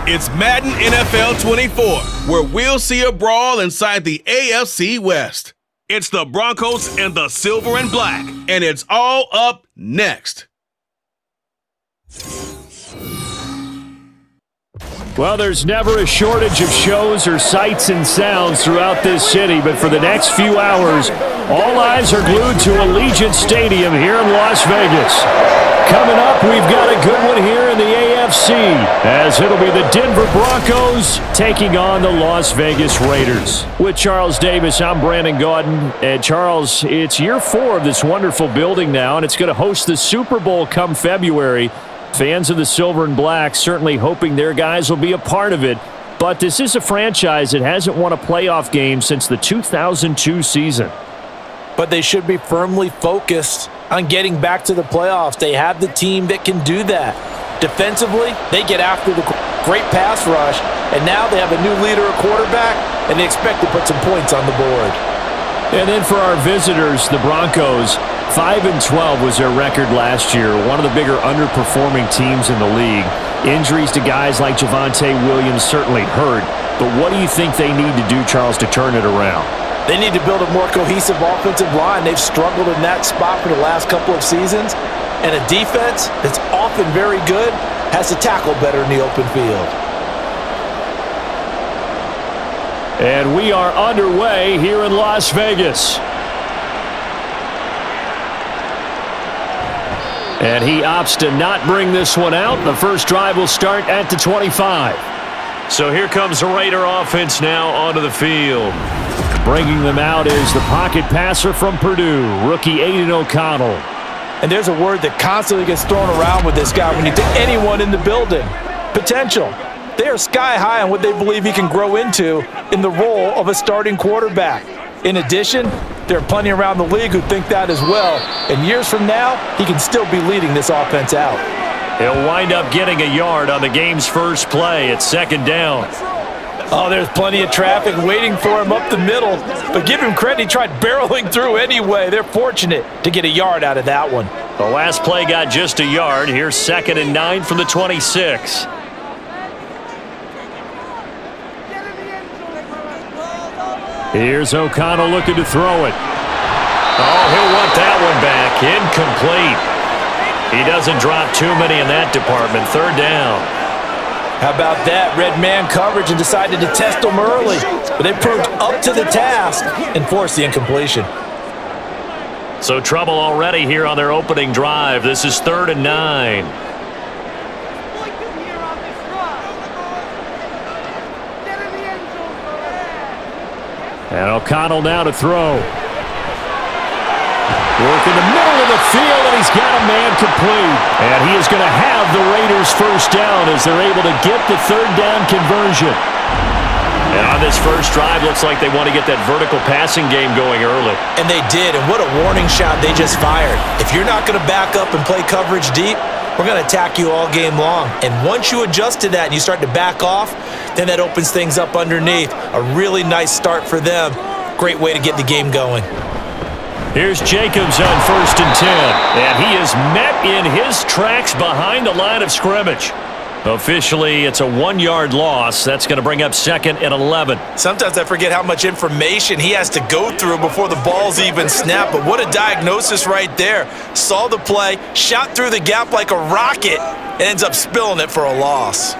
It's Madden NFL 24, where we'll see a brawl inside the AFC West. It's the Broncos and the Silver and Black, and it's all up next. Well, there's never a shortage of shows or sights and sounds throughout this city, but for the next few hours, all eyes are glued to Allegiant Stadium here in Las Vegas. Coming up, we've got a good one here in the AFC, as it'll be the Denver Broncos taking on the Las Vegas Raiders. With Charles Davis, I'm Brandon Gaudin. And Charles, it's year 4 of this wonderful building now, and it's going to host the Super Bowl come February. Fans of the Silver and Black certainly hoping their guys will be a part of it. But this is a franchise that hasn't won a playoff game since the 2002 season. But they should be firmly focused on getting back to the playoffs. They have the team that can do that. Defensively, they get after the great pass rush, and now they have a new leader at quarterback, and they expect to put some points on the board. And then for our visitors, the Broncos, 5-12 was their record last year, one of the bigger underperforming teams in the league. Injuries to guys like Javonte Williams certainly hurt, but what do you think they need to do, Charles, to turn it around? They need to build a more cohesive offensive line. They've struggled in that spot for the last couple of seasons. And a defense that's often very good has to tackle better in the open field. And we are underway here in Las Vegas. And he opts to not bring this one out. The first drive will start at the 25. So here comes the Raider offense now onto the field. Bringing them out is the pocket passer from Purdue, rookie Aiden O'Connell. And there's a word that constantly gets thrown around with this guy when you think anyone in the building. Potential. They are sky high on what they believe he can grow into in the role of a starting quarterback. In addition, there are plenty around the league who think that as well. And years from now, he can still be leading this offense out. He'll wind up getting a yard on the game's first play. It's second down. Oh, there's plenty of traffic waiting for him up the middle. But give him credit, he tried barreling through anyway. They're fortunate to get a yard out of that one. The last play got just a yard. Here's 2nd and 9 from the 26. Here's O'Connell looking to throw it. Oh, he'll want that one back. Incomplete. He doesn't drop too many in that department. 3rd down. How about that? Red man coverage and decided to test them early. But they proved up to the task and forced the incompletion. So trouble already here on their opening drive. This is 3rd and 9. And O'Connell now to throw. Work in the middle of the field, and he's got a man complete. And he is going to have the Raiders first down as they're able to get the 3rd down conversion. And on this first drive, looks like they want to get that vertical passing game going early. And they did, and what a warning shot they just fired. If you're not going to back up and play coverage deep, we're going to attack you all game long. And once you adjust to that and you start to back off, then that opens things up underneath. A really nice start for them. Great way to get the game going. Here's Jacobs on 1st and 10. And he is met in his tracks behind the line of scrimmage. Officially, it's a 1-yard loss. That's going to bring up 2nd and 11. Sometimes I forget how much information he has to go through before the ball's even snapped. But what a diagnosis right there. Saw the play, shot through the gap like a rocket, and ends up spilling it for a loss.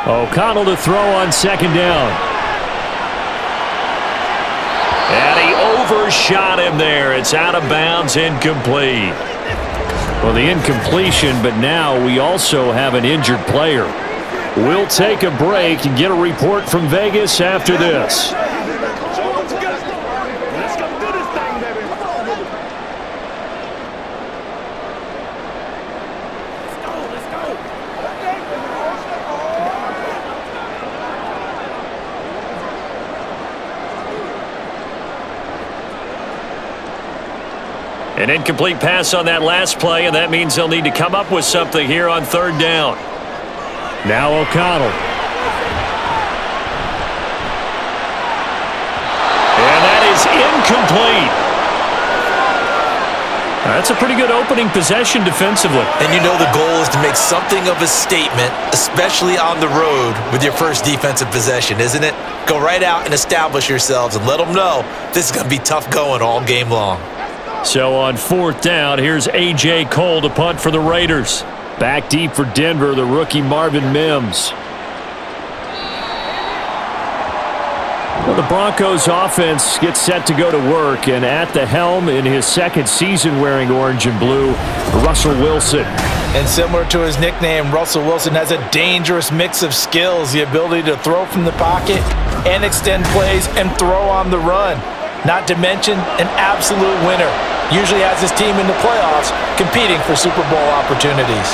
O'Connell to throw on 2nd down. And he overshot him there. It's out of bounds, incomplete. Well, the incompletion, but now we also have an injured player. We'll take a break and get a report from Vegas after this. An incomplete pass on that last play, and that means they'll need to come up with something here on 3rd down. Now O'Connell. And that is incomplete. That's a pretty good opening possession defensively. And you know the goal is to make something of a statement, especially on the road with your first defensive possession, isn't it? Go right out and establish yourselves and let them know this is going to be tough going all game long. So on 4th down, here's A.J. Cole to punt for the Raiders. Back deep for Denver, the rookie Marvin Mims. Well, the Broncos offense gets set to go to work, and at the helm in his second season wearing orange and blue, Russell Wilson. And similar to his nickname, Russell Wilson has a dangerous mix of skills, the ability to throw from the pocket and extend plays and throw on the run. Not to mention an absolute winner. Usually has his team in the playoffs competing for Super Bowl opportunities.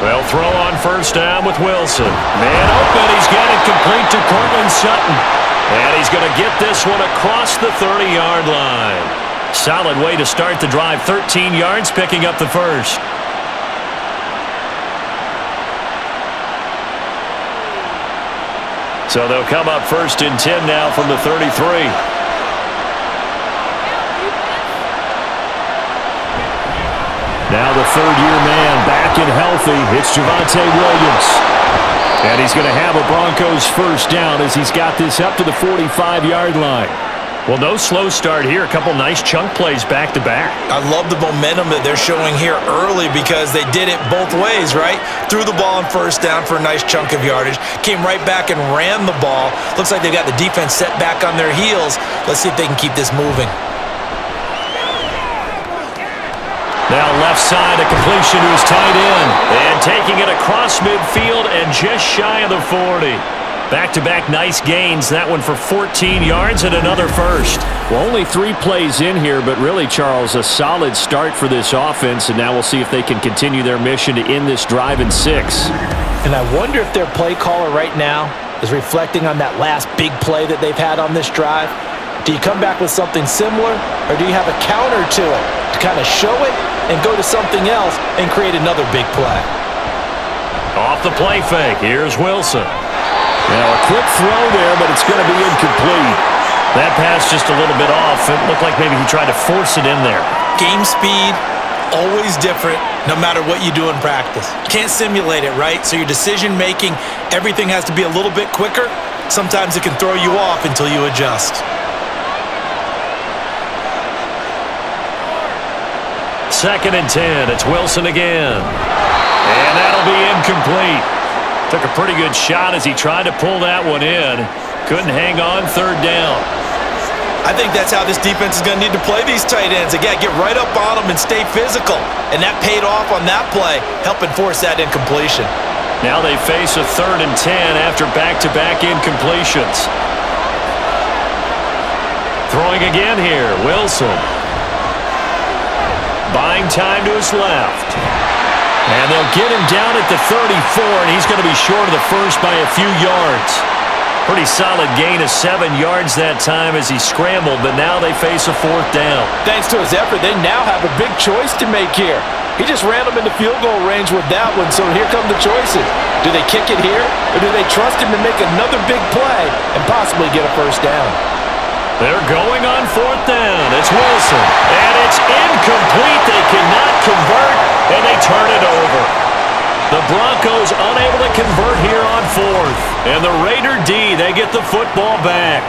They'll throw on 1st down with Wilson. Man open, he's got it complete to Cortland Sutton. And he's going to get this one across the 30-yard line. Solid way to start the drive. 13 yards, picking up the first. So they'll come up 1st and 10 now from the 33. Now the 3rd-year man back and healthy. It's Javonte Williams. And he's going to have a Broncos 1st down as he's got this up to the 45-yard line. Well, no slow start here. A couple nice chunk plays back-to-back. I love the momentum that they're showing here early because they did it both ways, right? Threw the ball on 1st down for a nice chunk of yardage. Came right back and ran the ball. Looks like they've got the defense set back on their heels. Let's see if they can keep this moving. Now left side, a completion to his tight end. And taking it across midfield and just shy of the 40. Back-to-back nice gains. That one for 14 yards and another first. Well, only 3 plays in here, but really, Charles, a solid start for this offense. And now we'll see if they can continue their mission to end this drive in 6. And I wonder if their play caller right now is reflecting on that last big play that they've had on this drive. Do you come back with something similar, or do you have a counter to it to kind of show it and go to something else and create another big play? Off the play fake, here's Wilson. Now a quick throw there, but it's going to be incomplete. That pass just a little bit off. It looked like maybe he tried to force it in there. Game speed, always different, no matter what you do in practice. Can't simulate it, right? So your decision making, everything has to be a little bit quicker. Sometimes it can throw you off until you adjust. 2nd and 10. It's Wilson again. And that'll be incomplete. Took a pretty good shot as he tried to pull that one in. Couldn't hang on 3rd down. I think that's how this defense is going to need to play these tight ends. Again, get right up on them and stay physical. And that paid off on that play, helping force that incompletion. Now they face a 3rd and 10 after back-to-back incompletions. Throwing again here, Wilson. Buying time to his left. And they'll get him down at the 34, and he's going to be short of the first by a few yards. Pretty solid gain of 7 yards that time as he scrambled, but now they face a 4th down. Thanks to his effort, they now have a big choice to make here. He just ran them into field goal range with that one, so here come the choices. Do they kick it here, or do they trust him to make another big play and possibly get a 1st down? They're going on 4th down. It's Wilson. And it's incomplete. They cannot convert, and they turn it over. The Broncos unable to convert here on 4th. And the Raider D, they get the football back.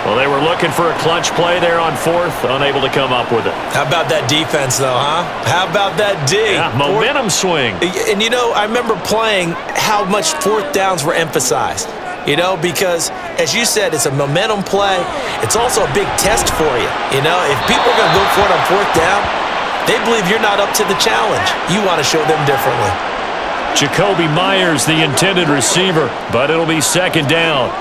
Well, they were looking for a clutch play there on 4th, unable to come up with it. How about that defense, though, huh? How about that D? Yeah, momentum swing. And, you know, I remember playing how much 4th downs were emphasized. You know, because, as you said, it's a momentum play. It's also a big test for you. You know, if people are going to go for it on 4th down, they believe you're not up to the challenge. You want to show them differently. Jacoby Myers, the intended receiver, but it'll be 2nd down.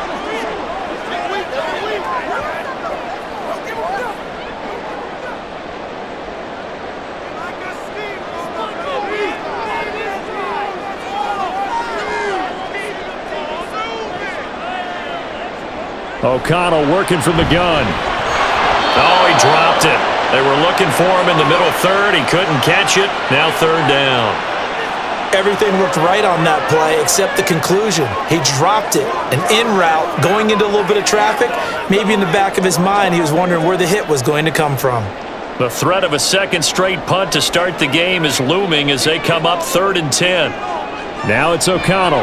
O'Connell working from the gun. Oh, he dropped it. They were looking for him in the middle 3rd. He couldn't catch it. Now 3rd down. Everything looked right on that play except the conclusion. He dropped it. An in route, going into a little bit of traffic. Maybe in the back of his mind, he was wondering where the hit was going to come from. The threat of a second straight punt to start the game is looming as they come up 3rd and 10. Now it's O'Connell.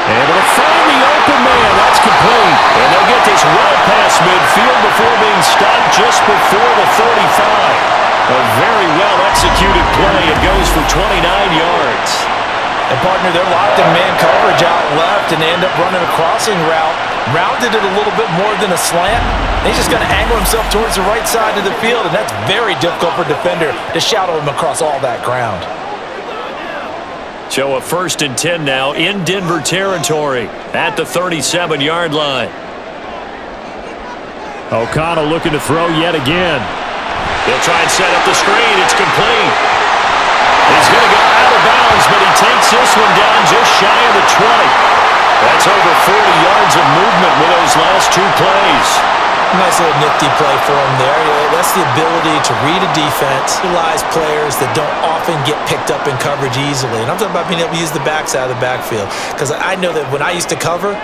Able to find the open man. That's complete. And they'll get this well past midfield before being stopped just before the 35. A very well executed play. It goes for 29 yards. And partner, they're locked in man coverage out left, and they end up running a crossing route. Rounded it a little bit more than a slant. He's just going to angle himself towards the right side of the field, and that's very difficult for a defender to shadow him across all that ground. So a 1st and 10 now in Denver territory at the 37-yard line. O'Connell looking to throw yet again. He'll try and set up the screen. It's complete. He's going to go out of bounds, but he takes this one down just shy of the 20. That's over 40 yards of movement with those last 2 plays. Nice little nifty play for him there. Yeah, that's the ability to read a defense, utilize players that don't often get picked up in coverage easily. And I'm talking about being able to use the backs out of the backfield. Because I know that when I used to cover,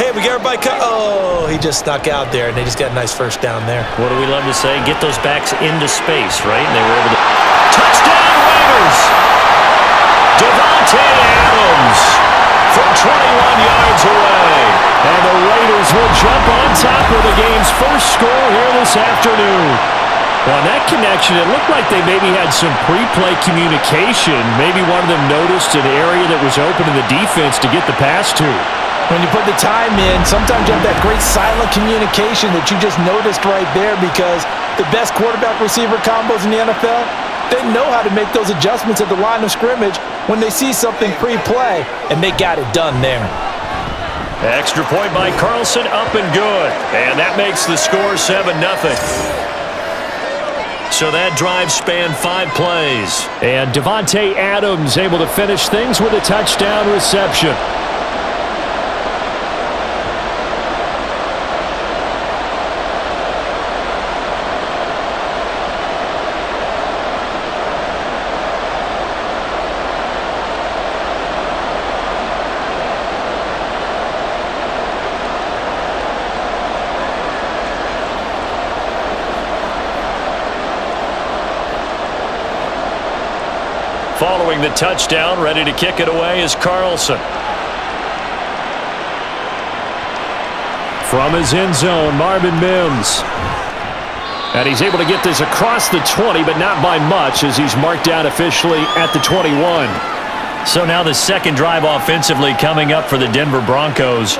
hey, we got everybody oh, he just snuck out there, and they just got a nice first down there. What do we love to say? Get those backs into space, right? And they were able to... Touchdown, Raiders! Davante Adams from 21 yards away. And the Raiders will jump on top of the game's first score here this afternoon. Well, on that connection, it looked like they maybe had some pre-play communication. Maybe one of them noticed an area that was open in the defense to get the pass to. When you put the time in, sometimes you have that great silent communication that you just noticed right there, because the best quarterback-receiver combos in the NFL, they know how to make those adjustments at the line of scrimmage when they see something pre-play, and they got it done there. Extra point by Carlson, up and good. And that makes the score 7-0. So that drive spanned 5 plays. And Davante Adams able to finish things with a touchdown reception. Following the touchdown, ready to kick it away is Carlson. From his end zone, Marvin Mims. And he's able to get this across the 20, but not by much, as he's marked down officially at the 21. So now the second drive offensively coming up for the Denver Broncos.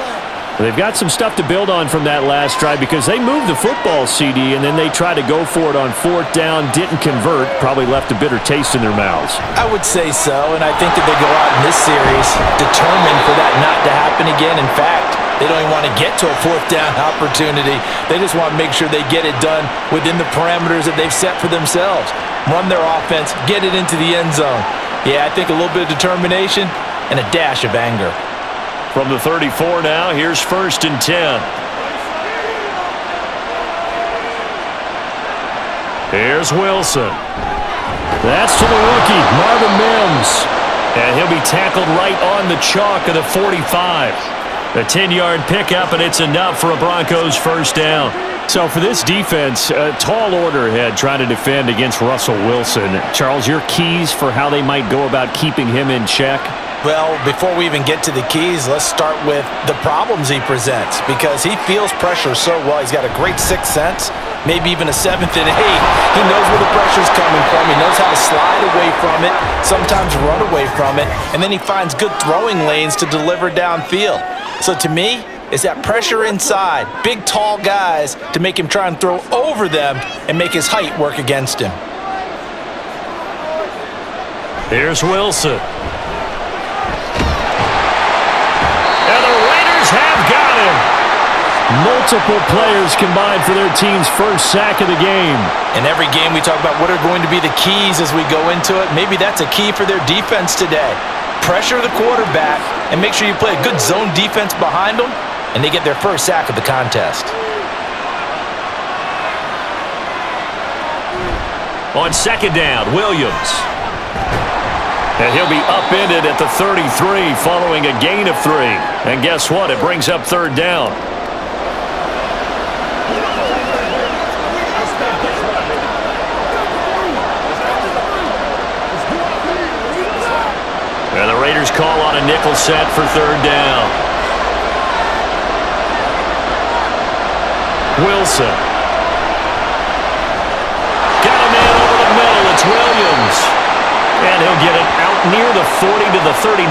They've got some stuff to build on from that last drive, because they moved the football, CD, and then they tried to go for it on 4th down, didn't convert, probably left a bitter taste in their mouths. I would say so, and I think that they go out in this series determined for that not to happen again. In fact, they don't even want to get to a 4th down opportunity. They just want to make sure they get it done within the parameters that they've set for themselves. Run their offense, get it into the end zone. Yeah, I think a little bit of determination and a dash of anger. From the 34 now, here's 1st and 10. Here's Wilson. That's to the rookie, Marvin Mims. And he'll be tackled right on the chalk of the 45. A 10-yard pickup, and it's enough for a Broncos first down. So for this defense, a tall order ahead trying to defend against Russell Wilson. Charles, your keys for how they might go about keeping him in check? Well, before we even get to the keys, let's start with the problems he presents, because he feels pressure so well. He's got a great 6th sense, maybe even a 7th and 8th. He knows where the pressure's coming from. He knows how to slide away from it, sometimes run away from it, and then he finds good throwing lanes to deliver downfield. So to me, it's that pressure inside, big, tall guys to make him try and throw over them and make his height work against him. Here's Wilson. Have got him. Multiple players combined for their team's first sack of the game. In every game we talk about what are going to be the keys as we go into it. Maybe that's a key for their defense today. Pressure the quarterback and make sure you play a good zone defense behind them, and they get their first sack of the contest. On 2nd down, Williams. And he'll be upended at the 33 following a gain of 3. And guess what? It brings up 3rd down. call on a nickel set for third down. Wilson. Got a man over the middle. It's Williams. And he'll get it out near the 40 to the 39.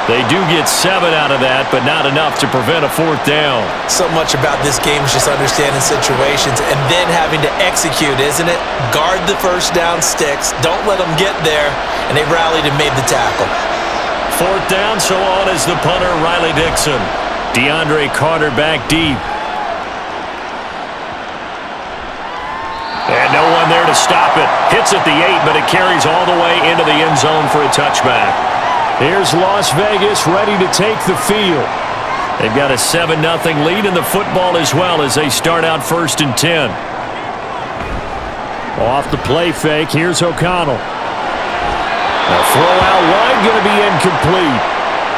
They do get 7 out of that, but not enough to prevent a fourth down. So much about this game is just understanding situations and then having to execute, isn't it? Guard the first down sticks. Don't let them get there. And they rallied and made the tackle. Fourth down, so on is the punter, Riley Dixon. DeAndre Carter back deep. And no one there to stop it. Hits at the 8, but it carries all the way into the end zone for a touchback. Here's Las Vegas ready to take the field. They've got a 7-0 lead in the football as well as they start out 1st and 10. Off the play fake, here's O'Connell. A throw out wide, going to be incomplete.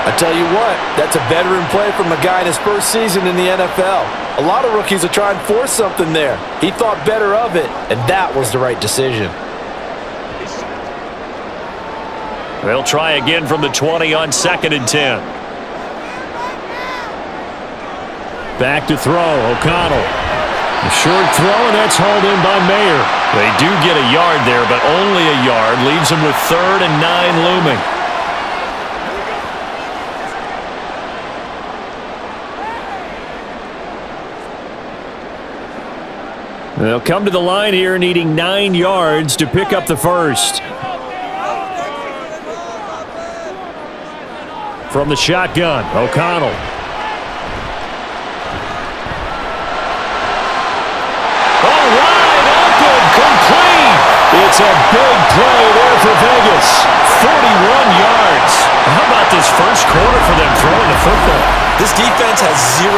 I tell you what, that's a veteran play from a guy in his first season in the NFL. A lot of rookies will try and force something there. He thought better of it, and that was the right decision. They'll try again from the 20 on 2nd and 10. Back to throw, O'Connell. A short throw, and that's hauled in by Mayer. They do get a yard there, but only a yard. Leaves them with 3rd and 9 looming. They'll come to the line here needing 9 yards to pick up the first. From the shotgun, O'Connell. All right, open, complete. It's a big play there for Vegas. 41 yards. How about this first quarter for them throwing the football? This defense has 0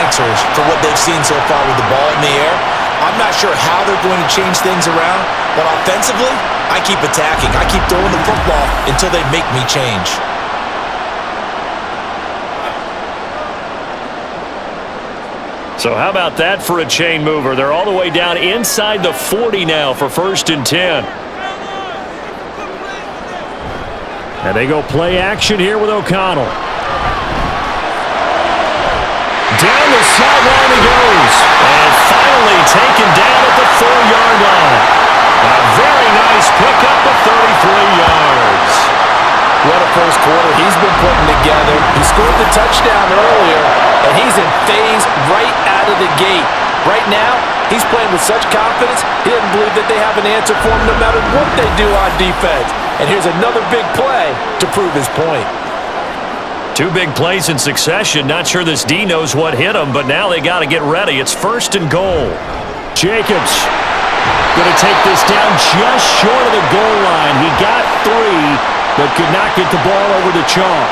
answers for what they've seen so far with the ball in the air. I'm not sure how they're going to change things around, but offensively, I keep attacking. I keep throwing the football until they make me change. So how about that for a chain mover? They're all the way down inside the 40 now for 1st and 10. And they go play action here with O'Connell. Down the sideline he goes. And finally taken down at the 4-yard line. A very nice pickup of 33 yards. What a first quarter he's been putting together. He scored the touchdown earlier, and he's in phase right out of the gate. Right now, he's playing with such confidence, he doesn't believe that they have an answer for him no matter what they do on defense. And here's another big play to prove his point. 2 big plays in succession. Not sure this D knows what hit him, but now they got to get ready. It's 1st and goal. Jacobs going to take this down just short of the goal line. He got 3, but could not get the ball over the chalk.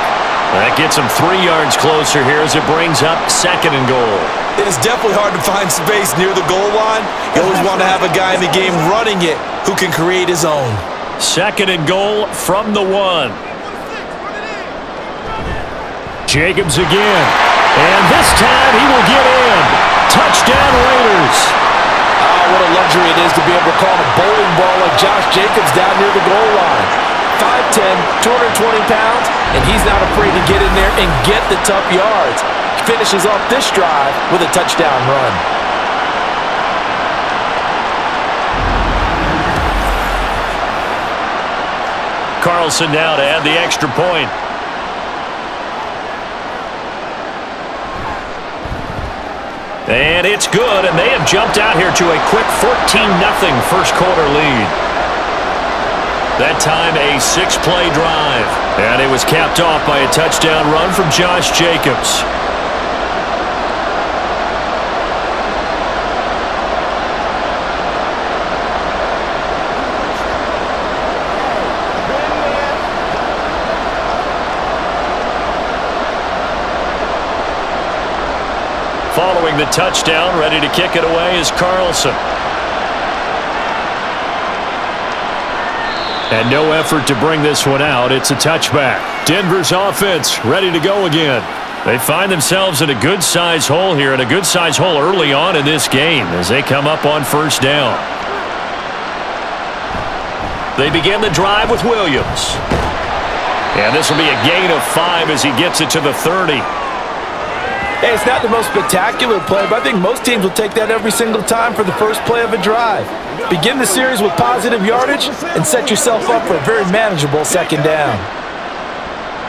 That gets him 3 yards closer here as it brings up 2nd and goal. It is definitely hard to find space near the goal line. You always want to have a guy in the game running it who can create his own. 2nd and goal from the 1. Jacobs again. And this time he will get in. Touchdown Raiders. What a luxury it is to be able to call a bowling ball like Josh Jacobs down near the goal line. 5'10", 220 pounds, and he's not afraid to get in there and get the tough yards. Finishes off this drive with a touchdown run. Carlson now to add the extra point. And it's good, and they have jumped out here to a quick 14-0 first quarter lead. That time a 6-play drive. And it was capped off by a touchdown run from Josh Jacobs. Following the touchdown, ready to kick it away is Carlson. And no effort to bring this one out. It's a touchback. Denver's offense ready to go again. They find themselves in a good-sized hole here, and a good-sized hole early on in this game as they come up on 1st down. They begin the drive with Williams. And this will be a gain of 5 as he gets it to the 30. Hey, it's not the most spectacular play, but I think most teams will take that every single time for the first play of a drive. Begin the series with positive yardage and set yourself up for a very manageable second down.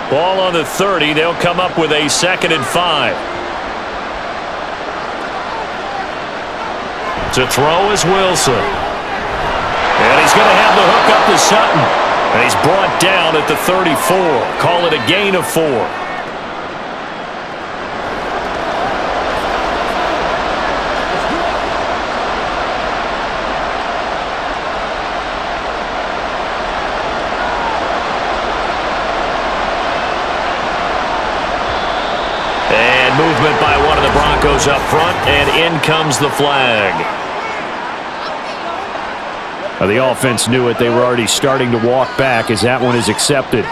Ball on the 30. They'll come up with a 2nd and 5. To throw is Wilson. And he's going to have the hook up to Sutton. And he's brought down at the 34. Call it a gain of 4. And movement by one of the Broncos up front, and in comes the flag. The offense knew it. They were already starting to walk back as that one is accepted.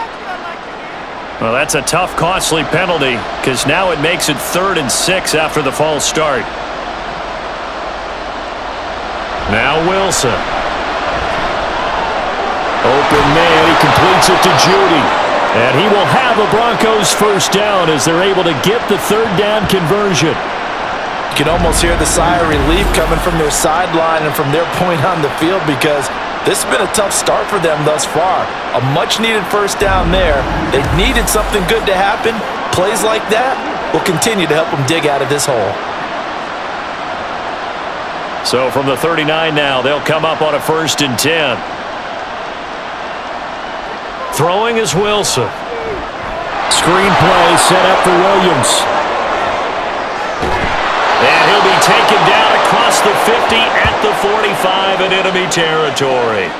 Well, that's a tough, costly penalty because now it makes it 3rd and 6 after the false start. Now Wilson. Open man. He completes it to Judy. And he will have a Broncos first down as they're able to get the 3rd down conversion. You can almost hear the sigh of relief coming from their sideline and from their point on the field because this has been a tough start for them thus far. A much-needed first down there. They needed something good to happen. Plays like that will continue to help them dig out of this hole. So from the 39 now, they'll come up on a 1st and 10. Throwing is Wilson. Screenplay set up for Williams. And he'll be taken down across the 50 at the 45 in enemy territory.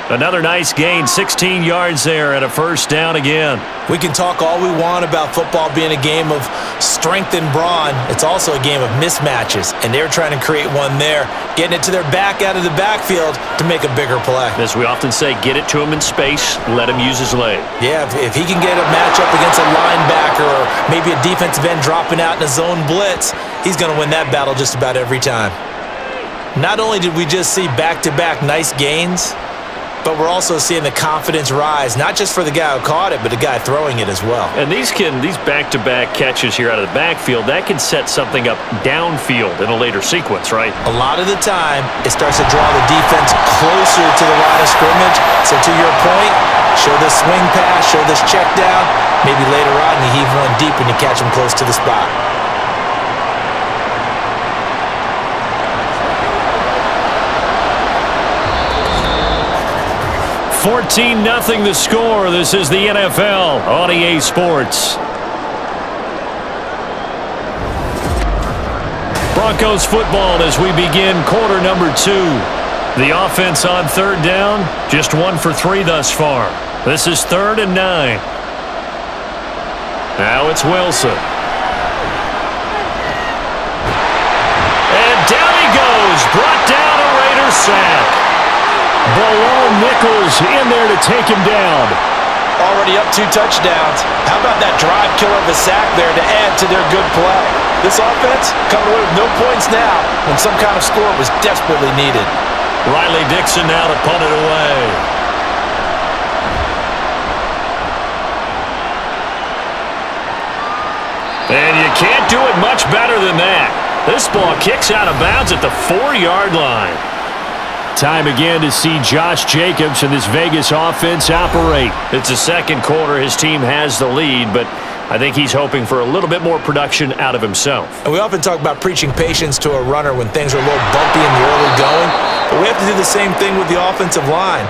Another nice gain, 16 yards there and a first down again. We can talk all we want about football being a game of strength and brawn. It's also a game of mismatches, and they're trying to create one there, getting it to their back out of the backfield to make a bigger play. As we often say, get it to him in space, let him use his leg. Yeah, if he can get a matchup against a linebacker or maybe a defensive end dropping out in a zone blitz, he's going to win that battle just about every time. Not only did we just see back-to-back nice gains, but we're also seeing the confidence rise, not just for the guy who caught it, but the guy throwing it as well. And these back-to-back catches here out of the backfield, that can set something up downfield in a later sequence, right? A lot of the time, it starts to draw the defense closer to the line of scrimmage. So to your point, show this swing pass, show this check down. Maybe later on, you heave one deep and you catch him close to the spot. 14-0 the score. This is the NFL on EA Sports. Broncos football as we begin quarter number 2. The offense on 3rd down, just 1 for 3 thus far. This is 3rd and 9. Now it's Wilson. And down he goes, brought down a Raider sack. Below Nichols in there to take him down. Already up 2 touchdowns. How about that drive killer of a sack there to add to their good play? This offense coming away with no points now when some kind of score was desperately needed. Riley Dixon now to punt it away. And you can't do it much better than that. This ball kicks out of bounds at the 4-yard line. Time again to see Josh Jacobs and this Vegas offense operate. It's the second quarter. His team has the lead, but I think he's hoping for a little bit more production out of himself. And we often talk about preaching patience to a runner when things are a little bumpy in the early going, but we have to do the same thing with the offensive line.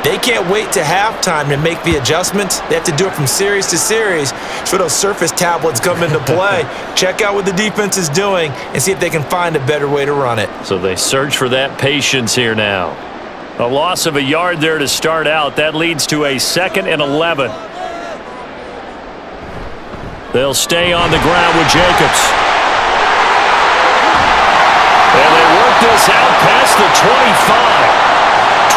They can't wait to halftime to make the adjustments. They have to do it from series to series. So those surface tablets come into play. Check out what the defense is doing and see if they can find a better way to run it. So they search for that patience here now. A loss of a yard there to start out. That leads to a 2nd and 11. They'll stay on the ground with Jacobs. And they work this out past the 25.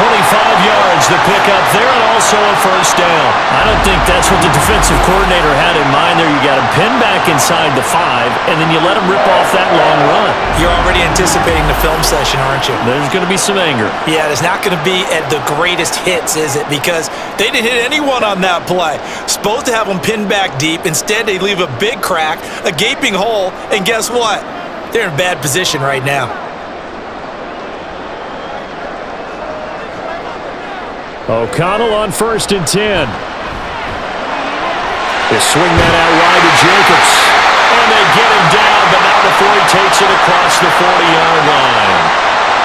yards, the pickup there, and also a first down. I don't think that's what the defensive coordinator had in mind there. You got him pinned back inside the 5, and then you let him rip off that long run. You're already anticipating the film session, aren't you? There's going to be some anger. Yeah, there's not going to be at the greatest hits, is it? Because they didn't hit anyone on that play. Supposed to have them pinned back deep. Instead, they leave a big crack, a gaping hole, and guess what? They're in a bad position right now. O'Connell on 1st and 10. They swing that out wide to Jacobs. And they get him down, but not before he takes it across the 40-yard line.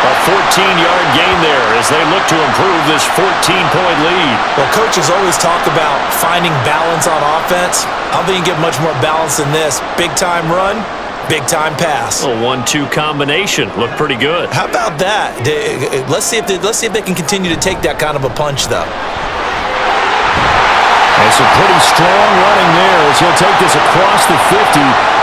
A 14-yard gain there as they look to improve this 14-point lead. Well, coaches always talk about finding balance on offense. I don't think you get much more balance than this. Big-time run, big-time pass. A 1-2 combination. Looked pretty good. How about that? Let's see if they can continue to take that kind of a punch, though. And some pretty strong running there as he'll take this across the 50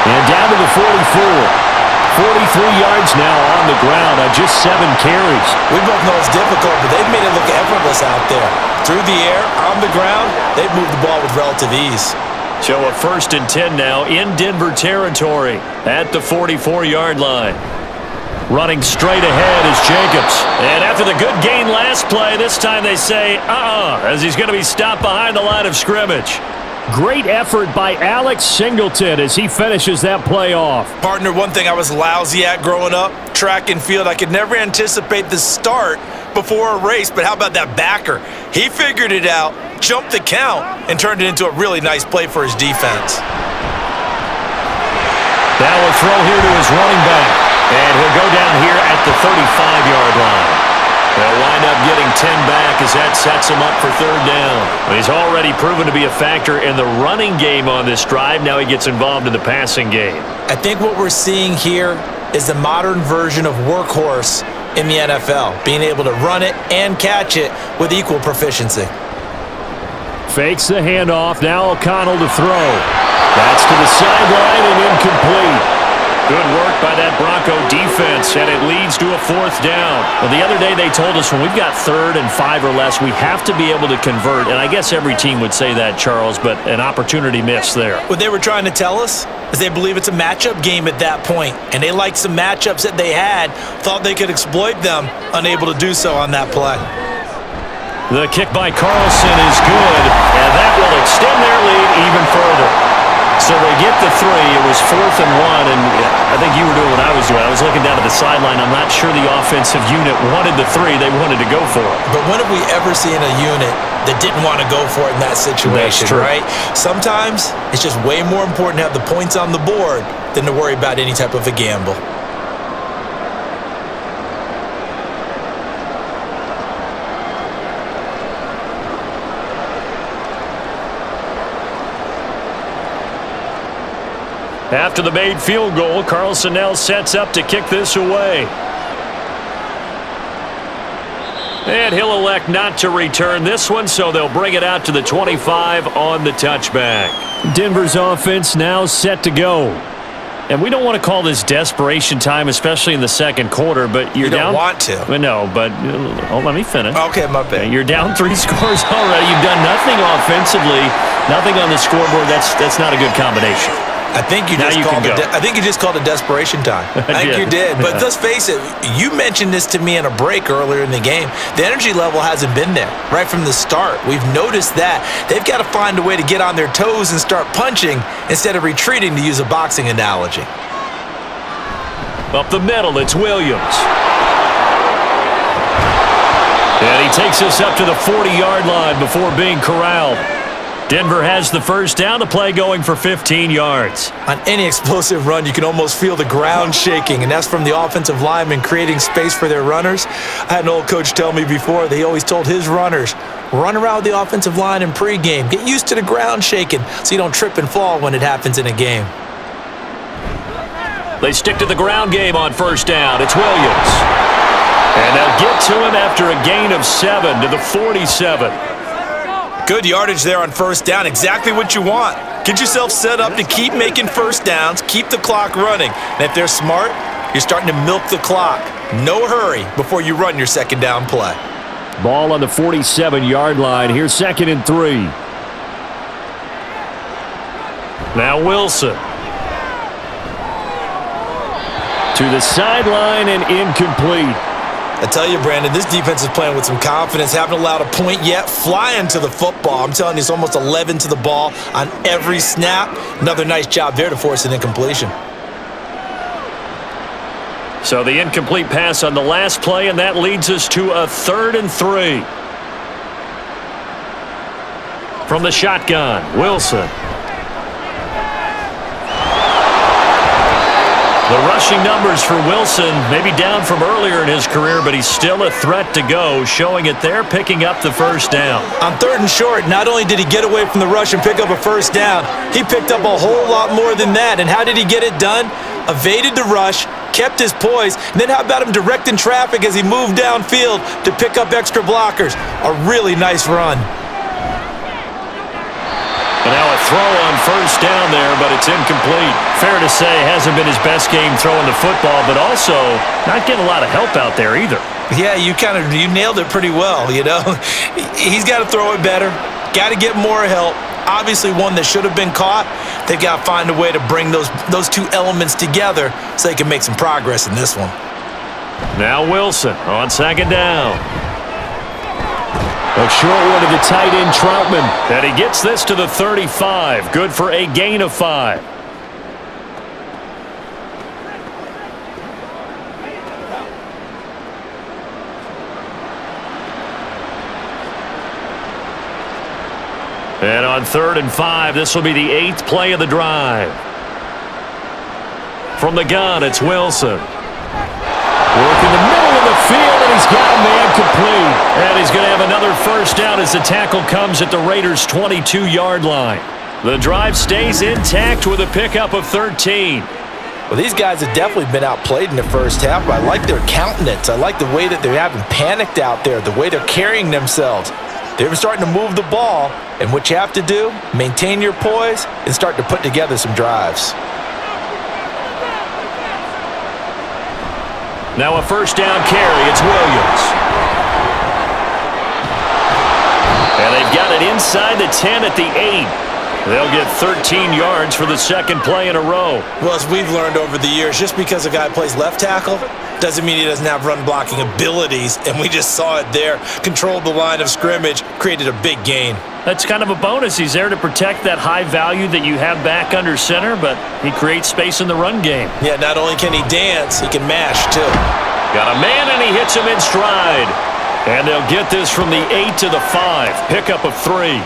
and down to the 44. 43 yards now on the ground on just 7 carries. We both know it's difficult, but they've made it look effortless out there. Through the air, on the ground, they've moved the ball with relative ease. So a 1st and 10 now in Denver territory at the 44-yard line. Running straight ahead is Jacobs. And after the good gain last play, this time they say, as he's going to be stopped behind the line of scrimmage. Great effort by Alex Singleton as he finishes that play off. Partner, one thing I was lousy at growing up, track and field, I could never anticipate the start before a race, but how about that backer? He figured it out, jumped the count, and turned it into a really nice play for his defense. That will throw here to his running back, and he'll go down here at the 35-yard line. They'll wind up getting 10 back as that sets him up for 3rd down. He's already proven to be a factor in the running game on this drive. Now he gets involved in the passing game. I think what we're seeing here is the modern version of workhorse in the NFL, being able to run it and catch it with equal proficiency. Fakes the handoff. Now O'Connell to throw. That's to the sideline and incomplete. Good work by that Bronco defense, and it leads to a 4th down. Well, the other day they told us when we've got 3rd and 5 or less, we have to be able to convert. And I guess every team would say that, Charles, but an opportunity missed there. What they were trying to tell us is they believe it's a matchup game at that point, and they liked some matchups that they had, thought they could exploit them, unable to do so on that play. The kick by Carlson is good, and that will extend their lead even further. So they get the 3. It was 4th and 1, and I think you were doing what I was doing. I was looking down at the sideline. I'm not sure the offensive unit wanted the 3. They wanted to go for it. But when have we ever seen a unit that didn't want to go for it in that situation, right? Sometimes it's just way more important to have the points on the board than to worry about any type of a gamble. After the made field goal, Carlson now sets up to kick this away. And he'll elect not to return this one, so they'll bring it out to the 25 on the touchback. Denver's offense now set to go. And we don't want to call this desperation time, especially in the 2nd quarter, but you're down. You don't want to. No, but let me finish. Okay, my bad. You're down 3 scores already. You've done nothing offensively, nothing on the scoreboard. That's not a good combination. I think you just called it desperation time. I think you did. But let's face it, you mentioned this to me in a break earlier in the game. The energy level hasn't been there right from the start. We've noticed that. They've got to find a way to get on their toes and start punching instead of retreating, to use a boxing analogy. Up the middle, it's Williams. And he takes us up to the 40-yard line before being corralled. Denver has the 1st down, to play going for 15 yards. On any explosive run, you can almost feel the ground shaking, and that's from the offensive linemen creating space for their runners. I had an old coach tell me before, they always told his runners, run around the offensive line in pregame. Get used to the ground shaking so you don't trip and fall when it happens in a game. They stick to the ground game on 1st down. It's Williams. And they'll get to him after a gain of 7 to the 47. Good yardage there on 1st down. Exactly what you want. Get yourself set up to keep making 1st downs, keep the clock running. And if they're smart, you're starting to milk the clock. No hurry before you run your 2nd down play. Ball on the 47-yard line. Here's 2nd and 3. Now Wilson. To the sideline and incomplete. I tell you, Brandon, this defense is playing with some confidence. Haven't allowed a point yet. Flying to the football. I'm telling you, it's almost 11 to the ball on every snap. Another nice job there to force an incompletion. So the incomplete pass on the last play, and that leads us to a 3rd and 3. From the shotgun, Wilson. The rushing numbers for Wilson maybe down from earlier in his career, but he's still a threat to go, showing it there, picking up the first down. On 3rd and short, not only did he get away from the rush and pick up a first down, he picked up a whole lot more than that. And how did he get it done? Evaded the rush, kept his poise, and then how about him directing traffic as he moved downfield to pick up extra blockers? A really nice run. And now a throw on first down there, but it's incomplete. Fair to say, hasn't been his best game throwing the football, but also not getting a lot of help out there either. Yeah, you nailed it pretty well, you know. He's got to throw it better, got to get more help. Obviously one that should have been caught. They've got to find a way to bring those two elements together so they can make some progress in this one. Now Wilson on 2nd down. A short one to the tight end, Troutman. And he gets this to the 35. Good for a gain of 5. And on 3rd and 5, this will be the 8th play of the drive. From the gun, it's Wilson. Work in the middle of the field, and he's got a man complete. And he's going to have another first down as the tackle comes at the Raiders' 22-yard line. The drive stays intact with a pickup of 13. Well, these guys have definitely been outplayed in the first half, but I like their countenance. I like the way that they haven't panicked out there, the way they're carrying themselves. They're starting to move the ball, and what you have to do, maintain your poise and start to put together some drives. Now a first down carry, it's Williams. And they've got it inside the 10 at the 8. They'll get 13 yards for the 2nd play in a row. Well, as we've learned over the years, just because a guy plays left tackle doesn't mean he doesn't have run blocking abilities, and we just saw it there. Controlled the line of scrimmage, created a big gain. That's kind of a bonus. He's there to protect that high value that you have back under center, but he creates space in the run game. Yeah, not only can he dance, he can mash too. Got a man, and he hits him in stride. And they'll get this from the 8 to the 5. Pickup of 3.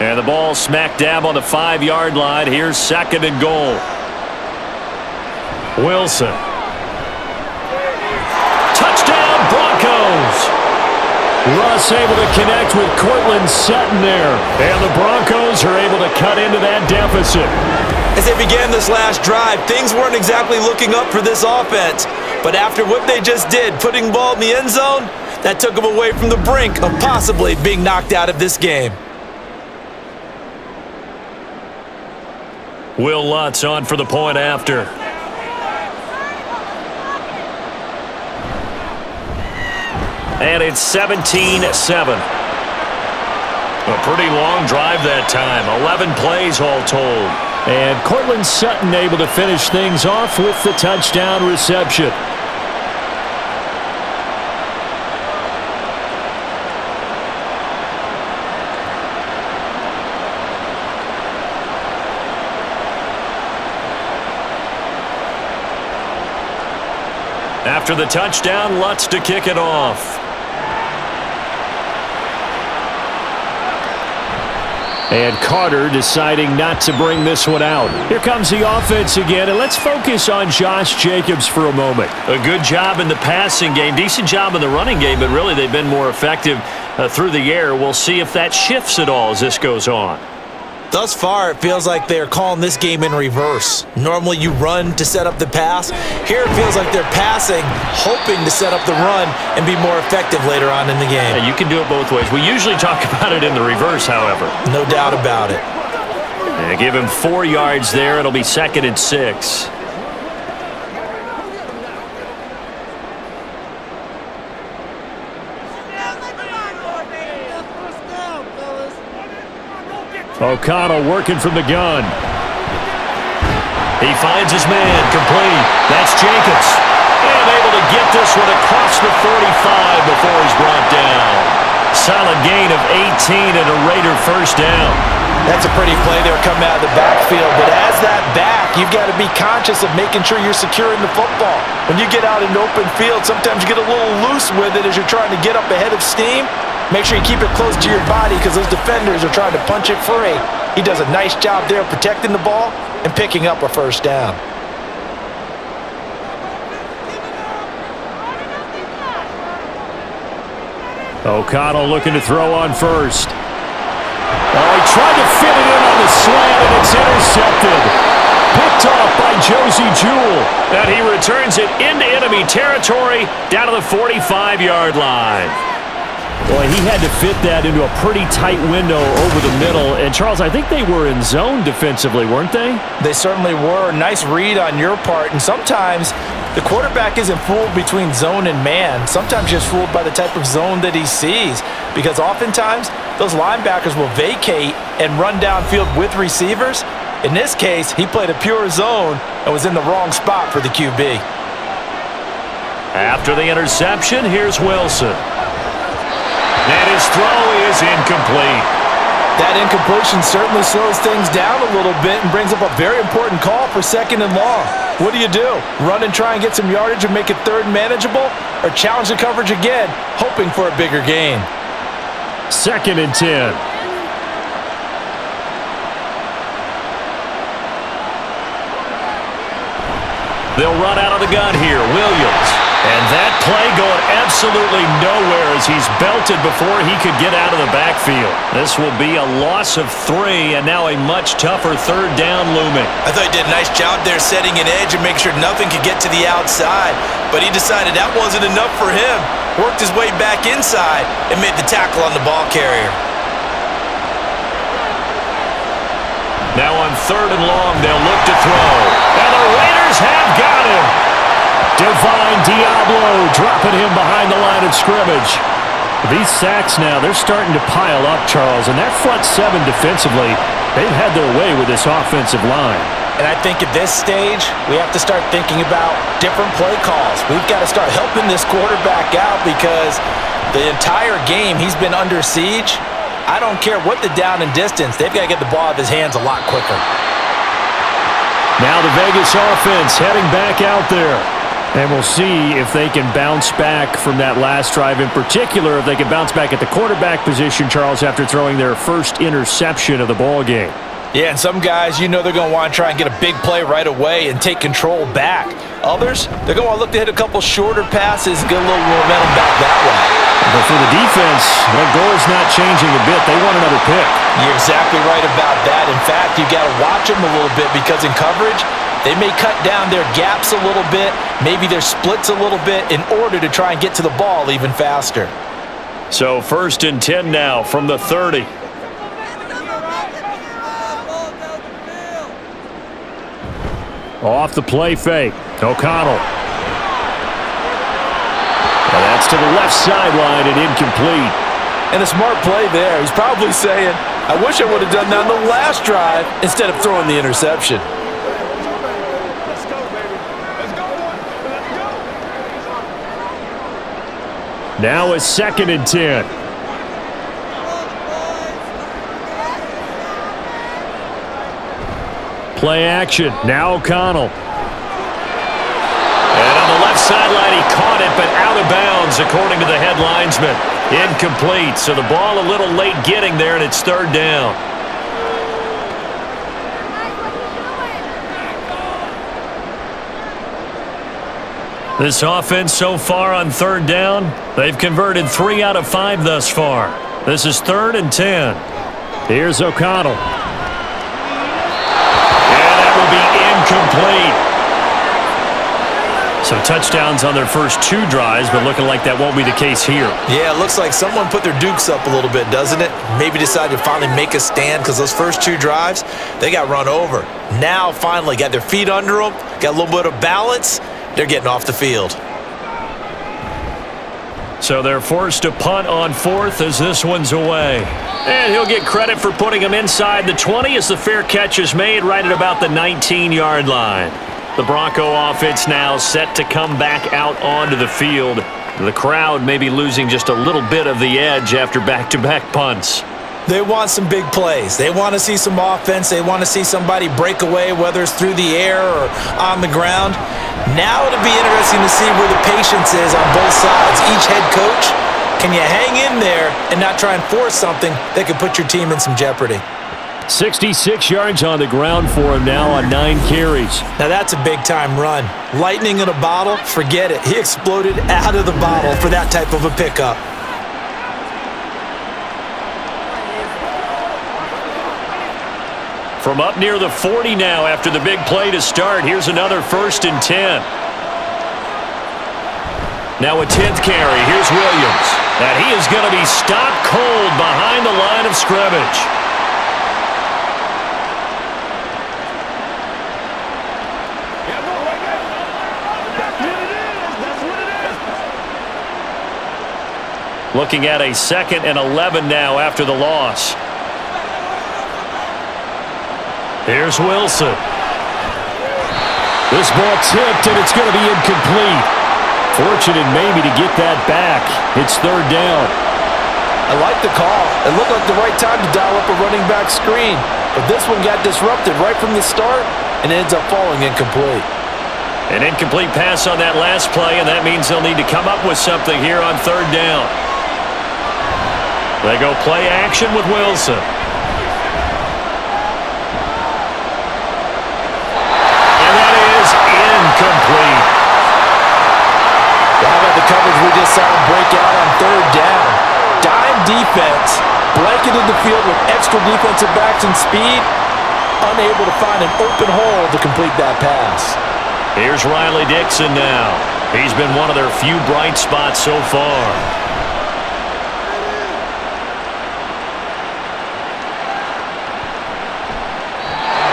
And the ball smack dab on the 5-yard line. Here's 2nd and goal. Wilson. Touchdown, Broncos. Russ able to connect with Cortland Sutton there. And the Broncos are able to cut into that deficit. As they began this last drive, things weren't exactly looking up for this offense. But after what they just did, putting the ball in the end zone, that took them away from the brink of possibly being knocked out of this game. Will Lutz on for the point after. And it's 17-7. A pretty long drive that time. 11 plays all told. And Cortland Sutton able to finish things off with the touchdown reception. After the touchdown, Lutz to kick it off. And Carter deciding not to bring this one out. Here comes the offense again, and let's focus on Josh Jacobs for a moment. A good job in the passing game, decent job in the running game, but really they've been more effective through the air. We'll see if that shifts at all as this goes on. Thus far, it feels like they're calling this game in reverse. Normally you run to set up the pass. Here it feels like they're passing, hoping to set up the run and be more effective later on in the game. Yeah, you can do it both ways. We usually talk about it in the reverse, however. No doubt about it. And give him 4 yards there. It'll be 2nd and 6. O'Connell working from the gun. He finds his man, complete. That's Jacobs. And able to get this one across the 45 before he's brought down. Solid gain of 18 and a Raider first down. That's a pretty play there coming out of the backfield. But as that back, you've got to be conscious of making sure you're securing the football. When you get out in open field, sometimes you get a little loose with it as you're trying to get up ahead of steam. Make sure you keep it close to your body because those defenders are trying to punch it free. He does a nice job there protecting the ball and picking up a first down. O'Connell looking to throw on first. Oh, he tried to fit it in on the slant, and it's intercepted. Picked off by Josie Jewell. And he returns it into enemy territory down to the 45-yard line. Boy, he had to fit that into a pretty tight window over the middle. And, Charles, I think they were in zone defensively, weren't they? They certainly were. Nice read on your part. And sometimes the quarterback isn't fooled between zone and man. Sometimes just fooled by the type of zone that he sees. Because oftentimes, those linebackers will vacate and run downfield with receivers. In this case, he played a pure zone and was in the wrong spot for the QB. After the interception, here's Wilson. And his throw is incomplete. That incompletion certainly slows things down a little bit and brings up a very important call for 2nd and long. What do? Run and try and get some yardage and make it 3rd and manageable? Or challenge the coverage again, hoping for a bigger gain? 2nd and 10. They'll run out of the gun here. Williams. And that play going absolutely nowhere as he's belted before he could get out of the backfield. This will be a loss of 3 and now a much tougher 3rd down looming. I thought he did a nice job there setting an edge and making sure nothing could get to the outside. But he decided that wasn't enough for him. Worked his way back inside and made the tackle on the ball carrier. Now on 3rd and long, they'll look to throw. And the Raiders have got him. Divine Diablo dropping him behind the line of scrimmage. These sacks now, they're starting to pile up, Charles. And that front 7 defensively, they've had their way with this offensive line. And I think at this stage, we have to start thinking about different play calls. We've got to start helping this quarterback out because the entire game he's been under siege. I don't care what the down and distance. They've got to get the ball out of his hands a lot quicker. Now the Vegas offense heading back out there. And we'll see if they can bounce back from that last drive. In particular, if they can bounce back at the quarterback position, Charles, after throwing their first interception of the ball game. Yeah, and some guys, they're going to want to try and get a big play right away and take control back. Others, they're going to look to hit a couple shorter passes and get a little momentum back that way. But for the defense, that goal's not changing a bit. They want another pick. You're exactly right about that. In fact, you've got to watch them a little bit because in coverage, they may cut down their gaps a little bit, maybe their splits a little bit in order to try and get to the ball even faster. So 1st and 10 now from the 30. Off the play fake. O'Connell. And that's to the left sideline and incomplete. And a smart play there. He's probably saying, I wish I would have done that on the last drive instead of throwing the interception. Now a 2nd and 10. Play action. Now O'Connell. And on the left sideline, he caught it, but out of bounds, according to the head linesman. Incomplete. So the ball a little late getting there, and it's 3rd down. This offense so far on 3rd down, they've converted 3 out of 5 thus far. This is 3rd and 10. Here's O'Connell. And that will be incomplete. So So touchdowns on their first 2 drives, but looking like that won't be the case here. Yeah, it looks like someone put their dukes up a little bit, doesn't it? Maybe decided to finally make a stand because those first 2 drives, they got run over. Now, finally, got their feet under them, got a little bit of balance. They're getting off the field. So they're forced to punt on 4th as this one's away. And he'll get credit for putting him inside the 20 as the fair catch is made right at about the 19-yard line. The Bronco offense now set to come back out onto the field. The crowd may be losing just a little bit of the edge after back-to-back punts. They want some big plays. They want to see some offense. They want to see somebody break away, whether it's through the air or on the ground. Now it'll be interesting to see where the patience is on both sides. Each head coach, can you hang in there and not try and force something that could put your team in some jeopardy? 66 yards on the ground for him now on 9 carries. Now that's a big-time run. Lightning in a bottle, forget it. He exploded out of the bottle for that type of a pickup. From up near the 40 now after the big play to start, here's another 1st and 10. Now a 10th carry. Here's Williams. And he is going to be stopped cold behind the line of scrimmage. Looking at a 2nd and 11 now after the loss. Here's Wilson. This ball tipped, and it's going to be incomplete. Fortunate maybe to get that back. It's 3rd down. I like the call. It looked like the right time to dial up a running back screen. But this one got disrupted right from the start, and it ends up falling incomplete. An incomplete pass on that last play, and that means they'll need to come up with something here on 3rd down. They go play action with Wilson. Incomplete. How about the coverage we just saw him break out on 3rd down? Dime defense, blanketed the field with extra defensive backs and speed, unable to find an open hole to complete that pass. Here's Riley Dixon now. He's been one of their few bright spots so far.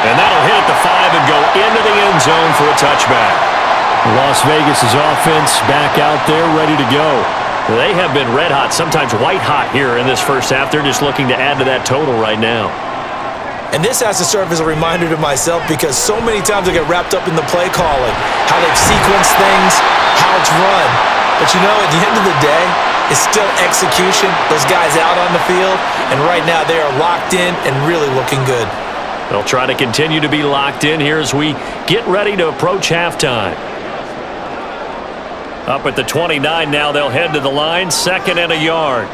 And that'll hit at the 5 and go into the end zone for a touchback. Las Vegas' offense back out there ready to go. They have been red hot, sometimes white hot here in this first half. They're just looking to add to that total right now. And this has to serve as a reminder to myself because so many times I get wrapped up in the play calling, how they've sequenced things, how it's run. But you know, at the end of the day, it's still execution. Those guys out on the field, and right now they are locked in and really looking good. They'll try to continue to be locked in here as we get ready to approach halftime. Up at the 29 now, they'll head to the line, 2nd and a yard.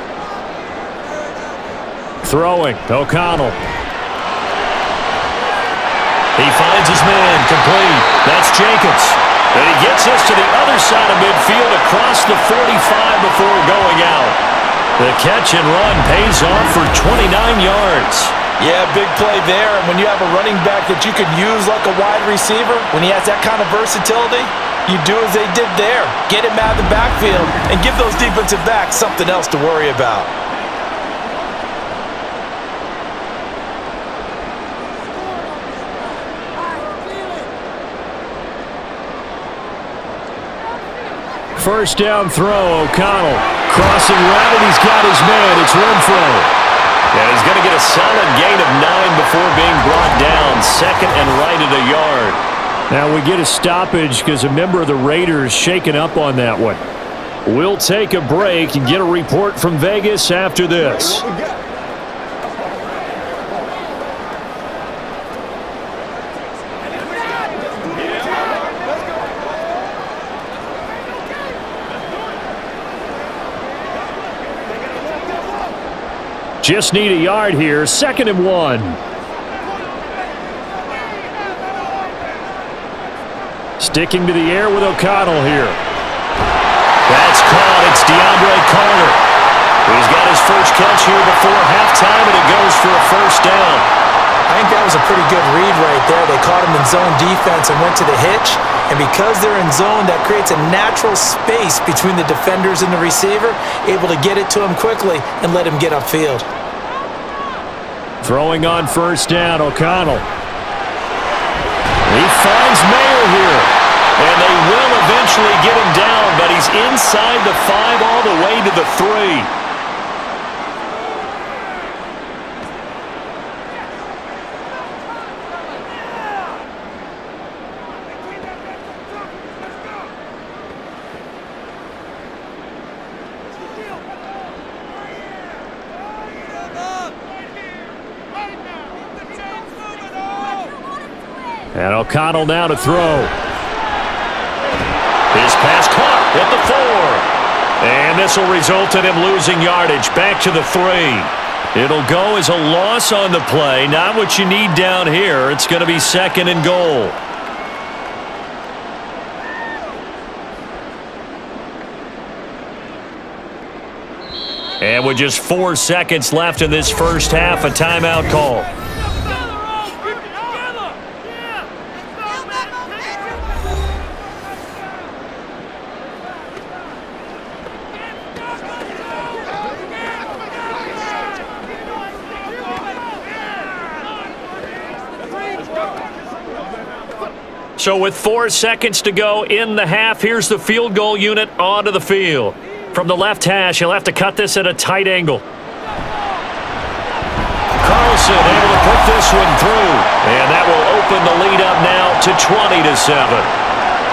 Throwing, O'Connell. He finds his man, complete. That's Jacobs. And he gets us to the other side of midfield across the 45 before going out. The catch and run pays off for 29 yards. Yeah, big play there. And when you have a running back that you could use like a wide receiver, when he has that kind of versatility, you do as they did there. Get him out of the backfield and give those defensive backs something else to worry about. First down throw, O'Connell. Crossing right, and he's got his man. It's Renfro. And he's going to get a solid gain of 9 before being brought down. 2nd and right at a yard. Now we get a stoppage because a member of the Raiders shaken up on that one. We'll take a break and get a report from Vegas after this. Just need a yard here. 2nd and 1. Sticking to the air with O'Connell here. That's caught. It's DeAndre Carter. He's got his first catch here before halftime, and it goes for a first down. I think that was a pretty good read right there. They caught him in zone defense and went to the hitch. And because they're in zone, that creates a natural space between the defenders and the receiver, able to get it to him quickly and let him get upfield. Throwing on first down, O'Connell. He finds Mayer here. And they will eventually get him down, but he's inside the 5 all the way to the 3. And O'Connell now to throw. His pass caught at the 4. And this will result in him losing yardage back to the 3. It'll go as a loss on the play. Not what you need down here. It's going to be 2nd and goal. And with just 4 seconds left in this first half, a timeout call. So with 4 seconds to go in the half, here's the field goal unit onto the field. From the left hash, he'll have to cut this at a tight angle. Carlson able to put this one through. And that will open the lead up now to 20-7.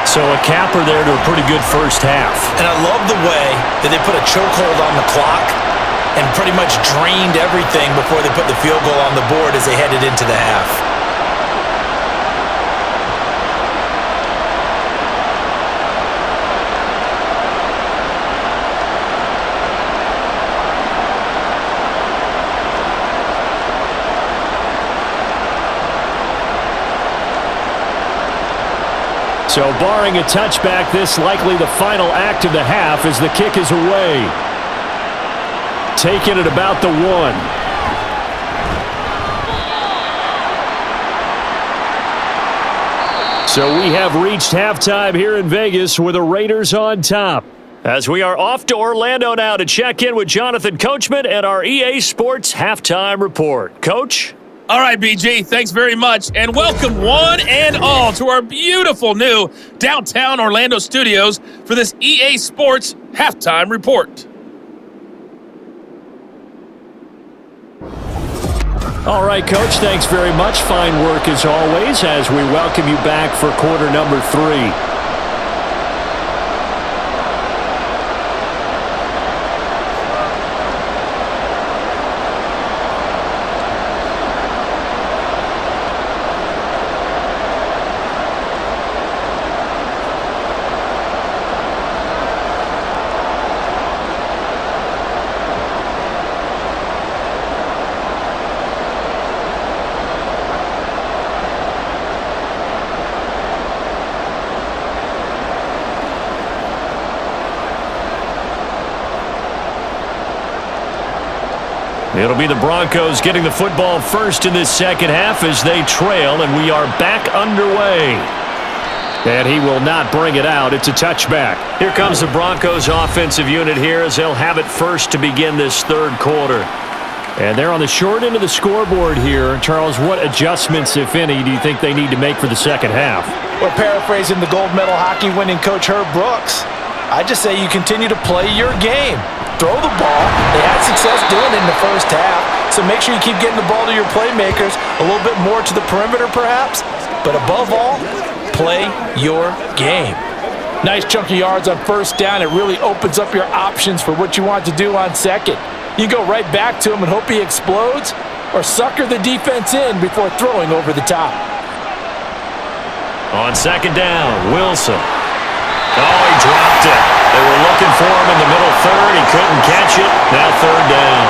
So a capper there to a pretty good first half. And I love the way that they put a chokehold on the clock and pretty much drained everything before they put the field goal on the board as they headed into the half. So barring a touchback, this likely the final act of the half as the kick is away. Taken at about the 1. So we have reached halftime here in Vegas with the Raiders on top. As we are off to Orlando now to check in with Jonathan Coachman and our EA Sports Halftime Report. Coach? All right, BG, thanks very much, and welcome one and all to our beautiful new downtown Orlando studios for this EA Sports Halftime Report. All right, Coach, thanks very much. Fine work as always as we welcome you back for quarter number 3. It'll be the Broncos getting the football first in this second half as they trail, and we are back underway. And he will not bring it out. It's a touchback. Here comes the Broncos offensive unit here as they'll have it first to begin this third quarter. And they're on the short end of the scoreboard here. Charles, what adjustments, if any, do you think they need to make for the second half? Well, paraphrasing the gold medal hockey winning coach Herb Brooks, I just say you continue to play your game. Throw the ball. They had success doing it in the first half, so make sure you keep getting the ball to your playmakers, a little bit more to the perimeter perhaps, but above all, play your game. Nice chunk of yards on first down. It really opens up your options for what you want to do on second. You go right back to him and hope he explodes, or sucker the defense in before throwing over the top. On second down, Wilson. Oh, he dropped it. They were looking for him in the middle third. He couldn't catch it. Now third down.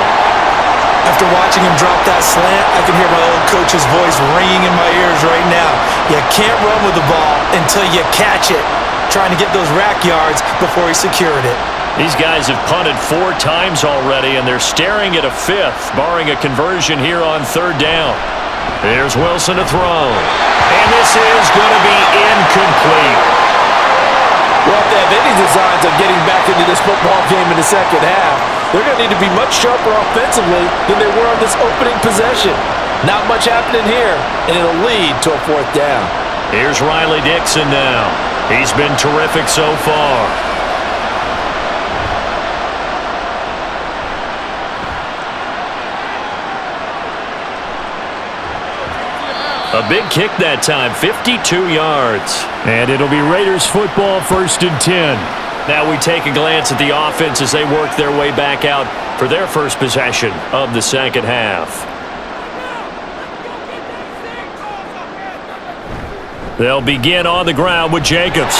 After watching him drop that slant, I can hear my old coach's voice ringing in my ears right now. You can't run with the ball until you catch it. Trying to get those rack yards before he secured it. These guys have punted 4 times already, and they're staring at a 5th, barring a conversion here on third down. Here's Wilson to throw. And this is going to be incomplete. Well, if they have any designs on getting back into this football game in the second half, they're going to need to be much sharper offensively than they were on this opening possession. Not much happening here, and it'll lead to a fourth down. Here's Riley Dixon now. He's been terrific so far. A big kick that time, 52 yards. And it'll be Raiders football, 1st and 10. Now we take a glance at the offense as they work their way back out for their first possession of the second half. They'll begin on the ground with Jacobs.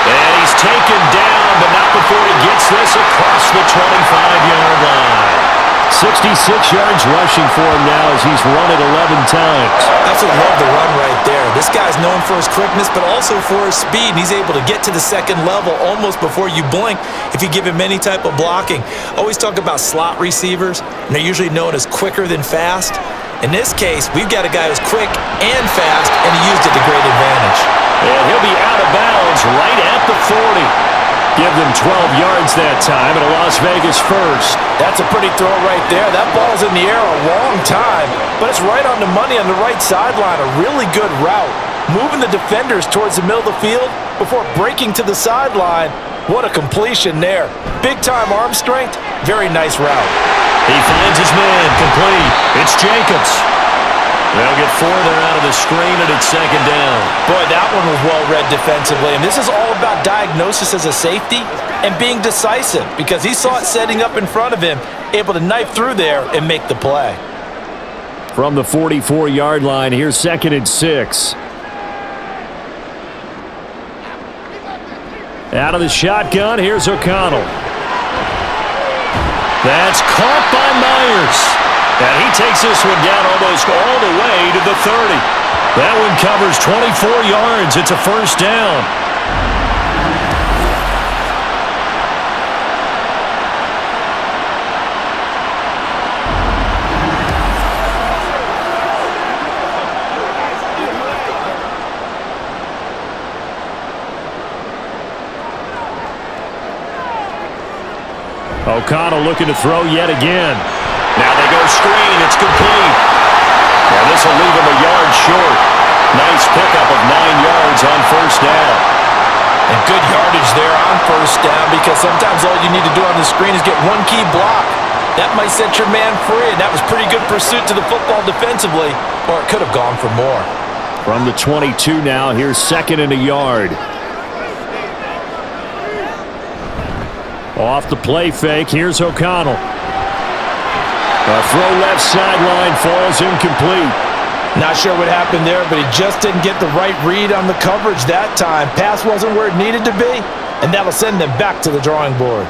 And he's taken down, but not before he gets this across the 25-yard line. 66 yards rushing for him now as he's run it 11 times. Absolutely love the run right there. This guy's known for his quickness, but also for his speed. And he's able to get to the second level almost before you blink if you give him any type of blocking. Always talk about slot receivers, and they're usually known as quicker than fast. In this case, we've got a guy who's quick and fast, and he used it to great advantage. And he'll be out of bounds right at the 40. Give them 12 yards that time and a Las Vegas first. That's a pretty throw right there. That ball's in the air a long time, but it's right on the money on the right sideline. A really good route. Moving the defenders towards the middle of the field before breaking to the sideline. What a completion there. Big-time arm strength. Very nice route. He finds his man. Complete. It's Jacobs. They'll get 4 there out of the screen, and it's second down. Boy, that one was well-read defensively, and this is all about diagnosis as a safety and being decisive because he saw it setting up in front of him, able to knife through there and make the play. From the 44-yard line, here's 2nd and 6. Out of the shotgun, here's O'Connell. That's caught by Myers. And he takes this one down almost all the way to the 30. That one covers 24 yards. It's a first down. O'Connell looking to throw yet again. Now they go screen. It's complete. And this will leave him a yard short. Nice pickup of 9 yards on first down. And good yardage there on first down because sometimes all you need to do on the screen is get one key block. That might set your man free, and that was pretty good pursuit to the football defensively, or it could have gone for more. From the 22 now, here's 2nd and a yard. Off the play fake, here's O'Connell. A throw left sideline falls incomplete. Not sure what happened there, but he just didn't get the right read on the coverage that time. Pass wasn't where it needed to be, and that'll send them back to the drawing board.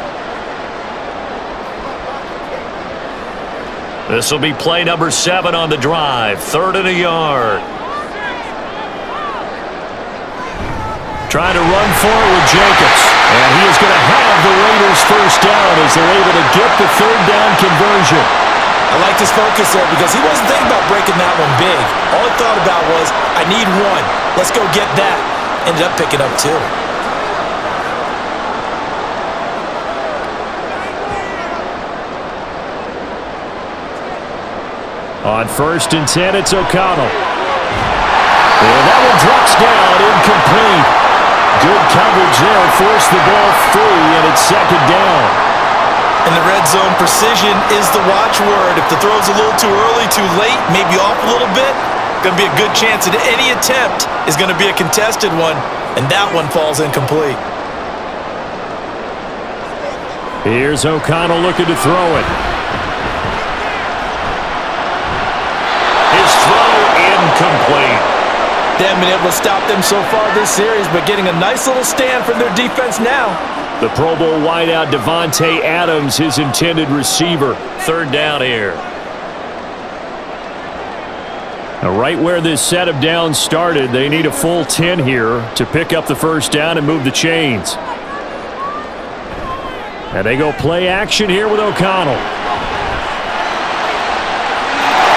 This will be play number 7 on the drive. 3rd and a yard. Trying to run forward with Jacobs. And he is going to have the Raiders first down as they're able to get the 3rd down conversion. I liked his focus there because he wasn't thinking about breaking that one big. All he thought about was, I need 1. Let's go get that. Ended up picking up 2. On 1st and 10, it's O'Connell. And that one drops down, incomplete. Good coverage there, forced the ball free, and it's 2nd down. In the red zone, precision is the watchword. If the throw's a little too early, too late, maybe off a little bit, going to be a good chance that any attempt is going to be a contested one, and that one falls incomplete. Here's O'Connell looking to throw it. His throw incomplete. They haven't been able to stop them so far this series, but getting a nice little stand from their defense now. The Pro Bowl wideout Devontae Adams, his intended receiver. 3rd down here. Now right where this set of downs started, they need a full 10 here to pick up the first down and move the chains. And they go play action here with O'Connell.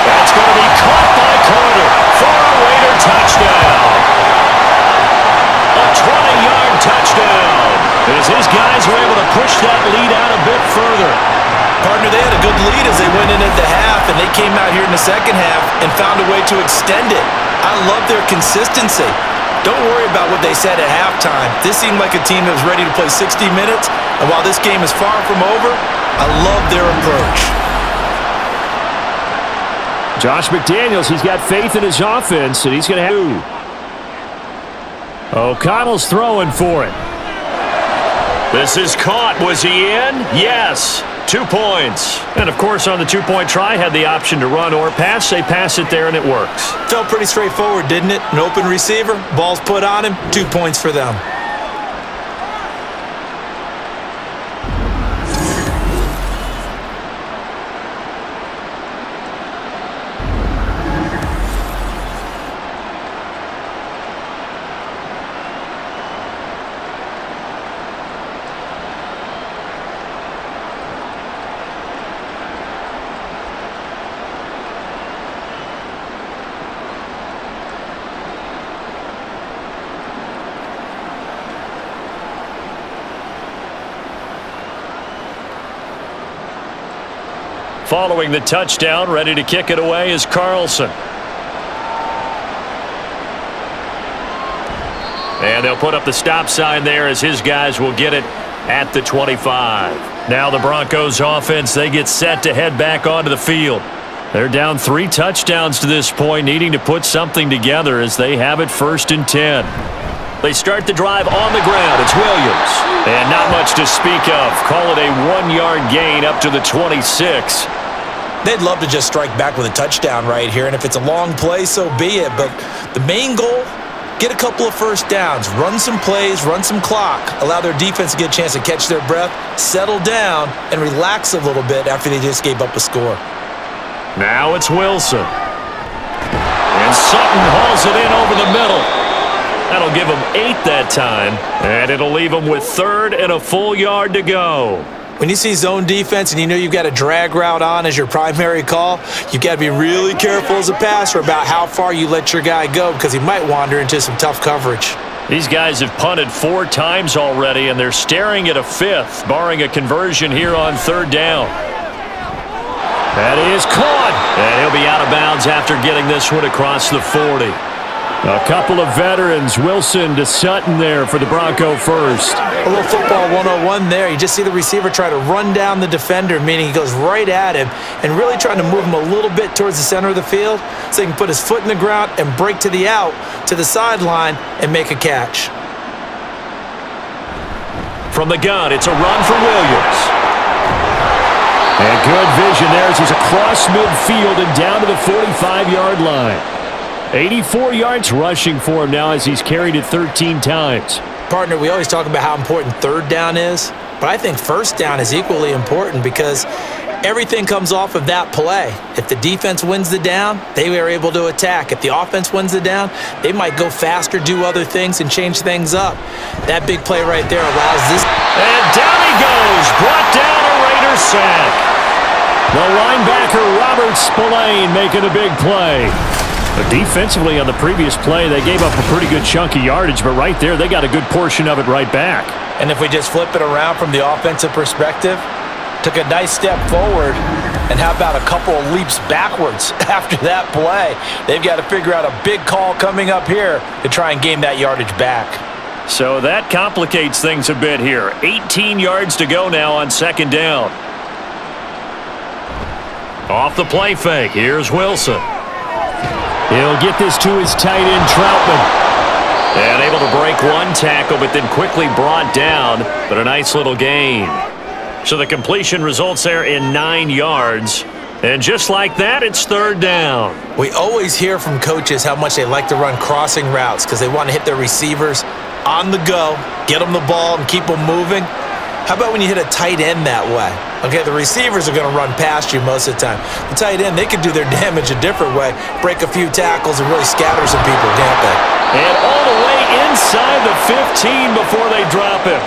That's that lead out a bit further. Partner, they had a good lead as they went in at the half, and they came out here in the second half and found a way to extend it. I love their consistency. Don't worry about what they said at halftime. This seemed like a team that was ready to play 60 minutes, and while this game is far from over, I love their approach. Josh McDaniels, he's got faith in his offense, and he's going to have O'Connell's throwing for it. This is caught. Was he in? Yes. 2 points. And, of course, on the two-point try, had the option to run or pass. They pass it there, and it works. Felt pretty straightforward, didn't it? An open receiver, ball's put on him, 2 points for them. Following the touchdown, ready to kick it away is Carlson. And they'll put up the stop sign there as his guys will get it at the 25. Now the Broncos offense, they get set to head back onto the field. They're down 3 touchdowns to this point, needing to put something together as they have it 1st and 10. They start the drive on the ground. It's Williams. And not much to speak of. Call it a 1-yard gain up to the 26. They'd love to just strike back with a touchdown right here, and if it's a long play, so be it. But the main goal, get a couple of first downs, run some plays, run some clock, allow their defense to get a chance to catch their breath, settle down, and relax a little bit after they just gave up a score. Now it's Wilson. And Sutton hauls it in over the middle. That'll give them 8 that time, and it'll leave them with 3rd and a full yard to go. When you see zone defense and you know you've got a drag route on as your primary call, you've got to be really careful as a passer about how far you let your guy go because he might wander into some tough coverage. These guys have punted 4 times already, and they're staring at a 5th, barring a conversion here on 3rd down. That is caught, and he'll be out of bounds after getting this one across the 40. A couple of veterans, Wilson to Sutton there for the Bronco first. A little football 101 there. You just see the receiver try to run down the defender, meaning he goes right at him and really trying to move him a little bit towards the center of the field so he can put his foot in the ground and break to the out, to the sideline, and make a catch. From the gun, it's a run for Williams. And good vision there as he's across midfield and down to the 45-yard line. 84 yards rushing for him now as he's carried it 13 times. Partner, we always talk about how important 3rd down is, but I think 1st down is equally important because everything comes off of that play. If the defense wins the down, they are able to attack. If the offense wins the down, they might go faster, do other things, and change things up. That big play right there allows this. And down he goes, brought down a Raider sack. The linebacker, Robert Spillane, making a big play. But defensively on the previous play, they gave up a pretty good chunk of yardage, but right there, they got a good portion of it right back. And if we just flip it around from the offensive perspective, took a nice step forward, and how about a couple of leaps backwards after that play? They've got to figure out a big call coming up here to try and gain that yardage back. So that complicates things a bit here. 18 yards to go now on 2nd down. Off the play fake, here's Wilson. He'll get this to his tight end, Troutman. And able to break 1 tackle, but then quickly brought down, but a nice little gain. So the completion results there in 9 yards. And just like that, it's 3rd down. We always hear from coaches how much they like to run crossing routes because they want to hit their receivers on the go, get them the ball, and keep them moving. How about when you hit a tight end that way? Okay, the receivers are going to run past you most of the time. The tight end, they can do their damage a different way, break a few tackles and really scatter some people, can't they? And all the way inside the 15 before they drop him.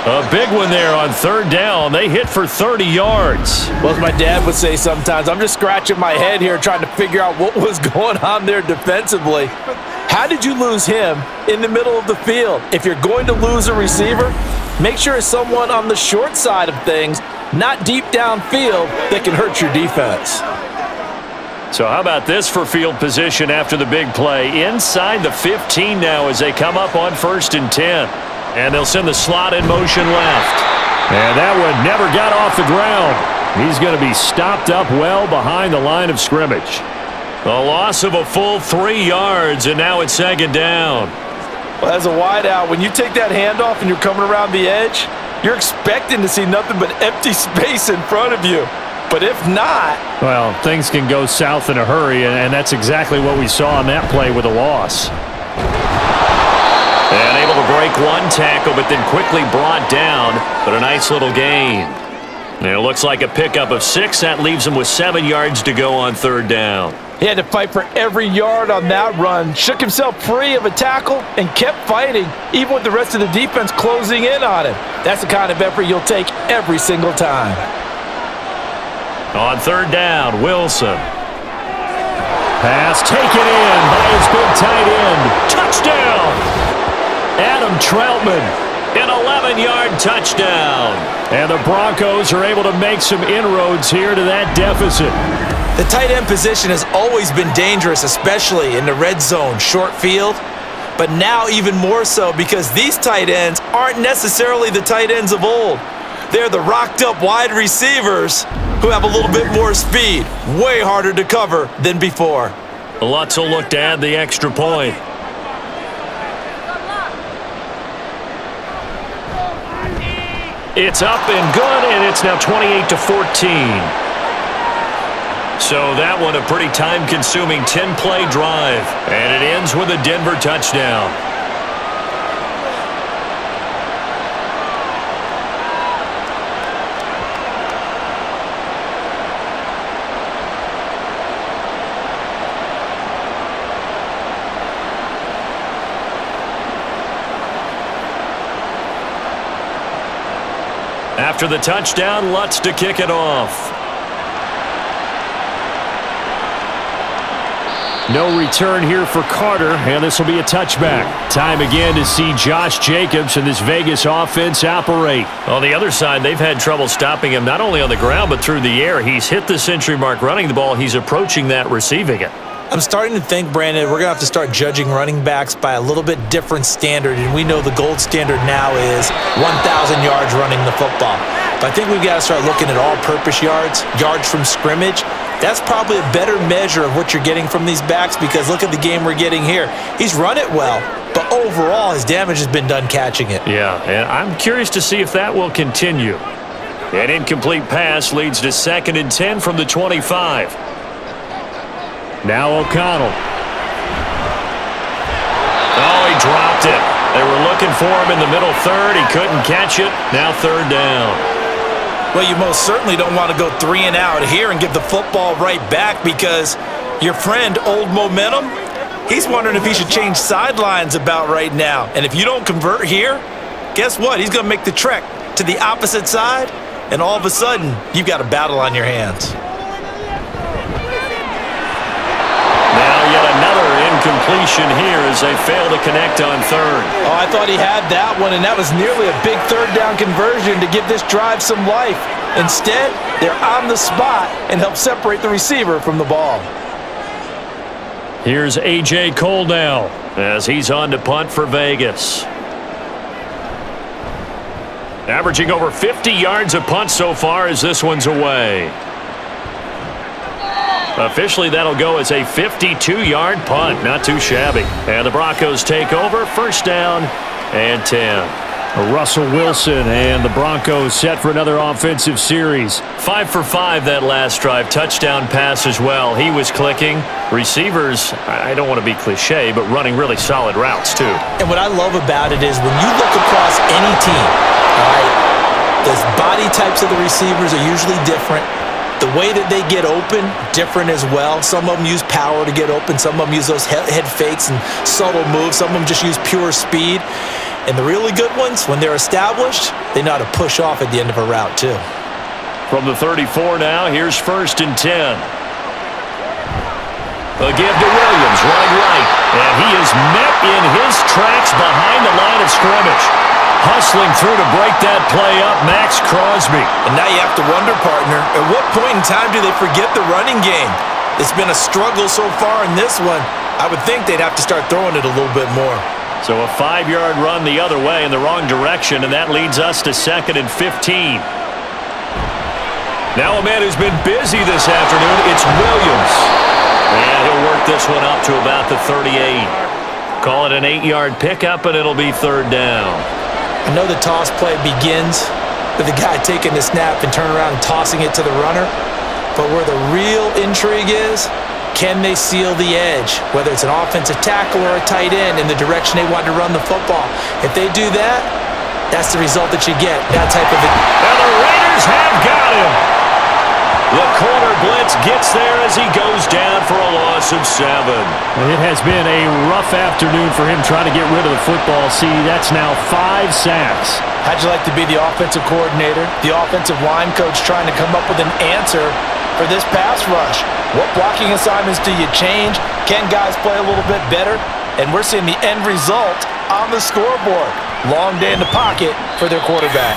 A big one there on 3rd down. They hit for 30 yards. Well, as my dad would say sometimes, I'm just scratching my head here trying to figure out what was going on there defensively. How did you lose him in the middle of the field? If you're going to lose a receiver, make sure it's someone on the short side of things, not deep downfield, that can hurt your defense. So how about this for field position after the big play? Inside the 15 now as they come up on 1st and 10. And they'll send the slot in motion left. And that one never got off the ground. He's going to be stopped up well behind the line of scrimmage. A loss of a full 3 yards, and now it's 2nd down. Well, as a wideout, when you take that handoff and you're coming around the edge, you're expecting to see nothing but empty space in front of you. But if not... Well, things can go south in a hurry, and that's exactly what we saw on that play with a loss. And able to break one tackle, but then quickly brought down. But a nice little gain. And it looks like a pickup of 6. That leaves him with 7 yards to go on 3rd down. He had to fight for every yard on that run, shook himself free of a tackle, and kept fighting, even with the rest of the defense closing in on him. That's the kind of effort you'll take every single time. On 3rd down, Wilson. Pass taken in by his big tight end. Touchdown! Adam Troutman, an 11-yard touchdown. And the Broncos are able to make some inroads here to that deficit. The tight end position has always been dangerous, especially in the red zone, short field. But now even more so because these tight ends aren't necessarily the tight ends of old. They're the rocked-up wide receivers who have a little bit more speed, way harder to cover than before. Lutz will look to add the extra point. It's up and good, and it's now 28-14. So that one a pretty time-consuming 10-play drive, and it ends with a Denver touchdown. After the touchdown, Lutz to kick it off. No return here for Carter, and this will be a touchback. Time again to see Josh Jacobs and this Vegas offense operate. On the other side, they've had trouble stopping him not only on the ground but through the air. He's hit the century mark running the ball. He's approaching that receiving it. I'm starting to think, Brandon, we're going to have to start judging running backs by a little bit different standard, and we know the gold standard now is 1,000 yards running the football. But I think we've got to start looking at all-purpose yards, yards from scrimmage. That's probably a better measure of what you're getting from these backs because look at the game we're getting here. He's run it well, but overall his damage has been done catching it. Yeah, and I'm curious to see if that will continue. An incomplete pass leads to 2nd and 10 from the 25. Now O'Connell. Oh, he dropped it. They were looking for him in the middle third. He couldn't catch it. Now 3rd down. Well, you most certainly don't want to go 3 and out here and give the football right back because your friend, Old Momentum, he's wondering if he should change sidelines about right now. And if you don't convert here, guess what? He's going to make the trek to the opposite side, and all of a sudden, you've got a battle on your hands. Now yet another incompletion here as they fail to connect on 3rd. Oh, I thought he had that one, and that was nearly a big 3rd down conversion to give this drive some life. Instead, they're on the spot and help separate the receiver from the ball. Here's A.J. Cole now as he's on to punt for Vegas. Averaging over 50 yards a punt so far as this one's away. Officially, that'll go as a 52-yard punt. Not too shabby. And the Broncos take over. 1st down and 10. Russell Wilson and the Broncos set for another offensive series. 5 for 5 that last drive. Touchdown pass as well. He was clicking. Receivers, I don't want to be cliche, but running really solid routes too. And what I love about it is when you look across any team, all right, the body types of the receivers are usually different. The way that they get open, different as well. Some of them use power to get open. Some of them use those head fakes and subtle moves. Some of them just use pure speed. And the really good ones, when they're established, they know how to push off at the end of a route too. From the 34 now, here's 1st and 10. A give to Williams, running right. And he is met in his tracks behind the line of scrimmage. Hustling through to break that play up, Max Crosby. And now you have to wonder, partner, at what point in time do they forget the running game? It's been a struggle so far in this one. I would think they'd have to start throwing it a little bit more. So a 5-yard run the other way in the wrong direction, and that leads us to 2nd and 15. Now a man who's been busy this afternoon, it's Williams. And he'll work this one up to about the 38. Call it an 8-yard pickup, and it'll be 3rd down. I know the toss play begins with the guy taking the snap and turning around and tossing it to the runner. But where the real intrigue is, can they seal the edge, whether it's an offensive tackle or a tight end, in the direction they want to run the football? If they do that, that's the result that you get, that type of... And the Raiders have got him. The corner blitz gets there as he goes down for a loss of 7. It has been a rough afternoon for him trying to get rid of the football. See, that's now 5 sacks. How'd you like to be the offensive coordinator, the offensive line coach, trying to come up with an answer for this pass rush? What blocking assignments do you change? Can guys play a little bit better? And we're seeing the end result on the scoreboard. Long day in the pocket for their quarterback.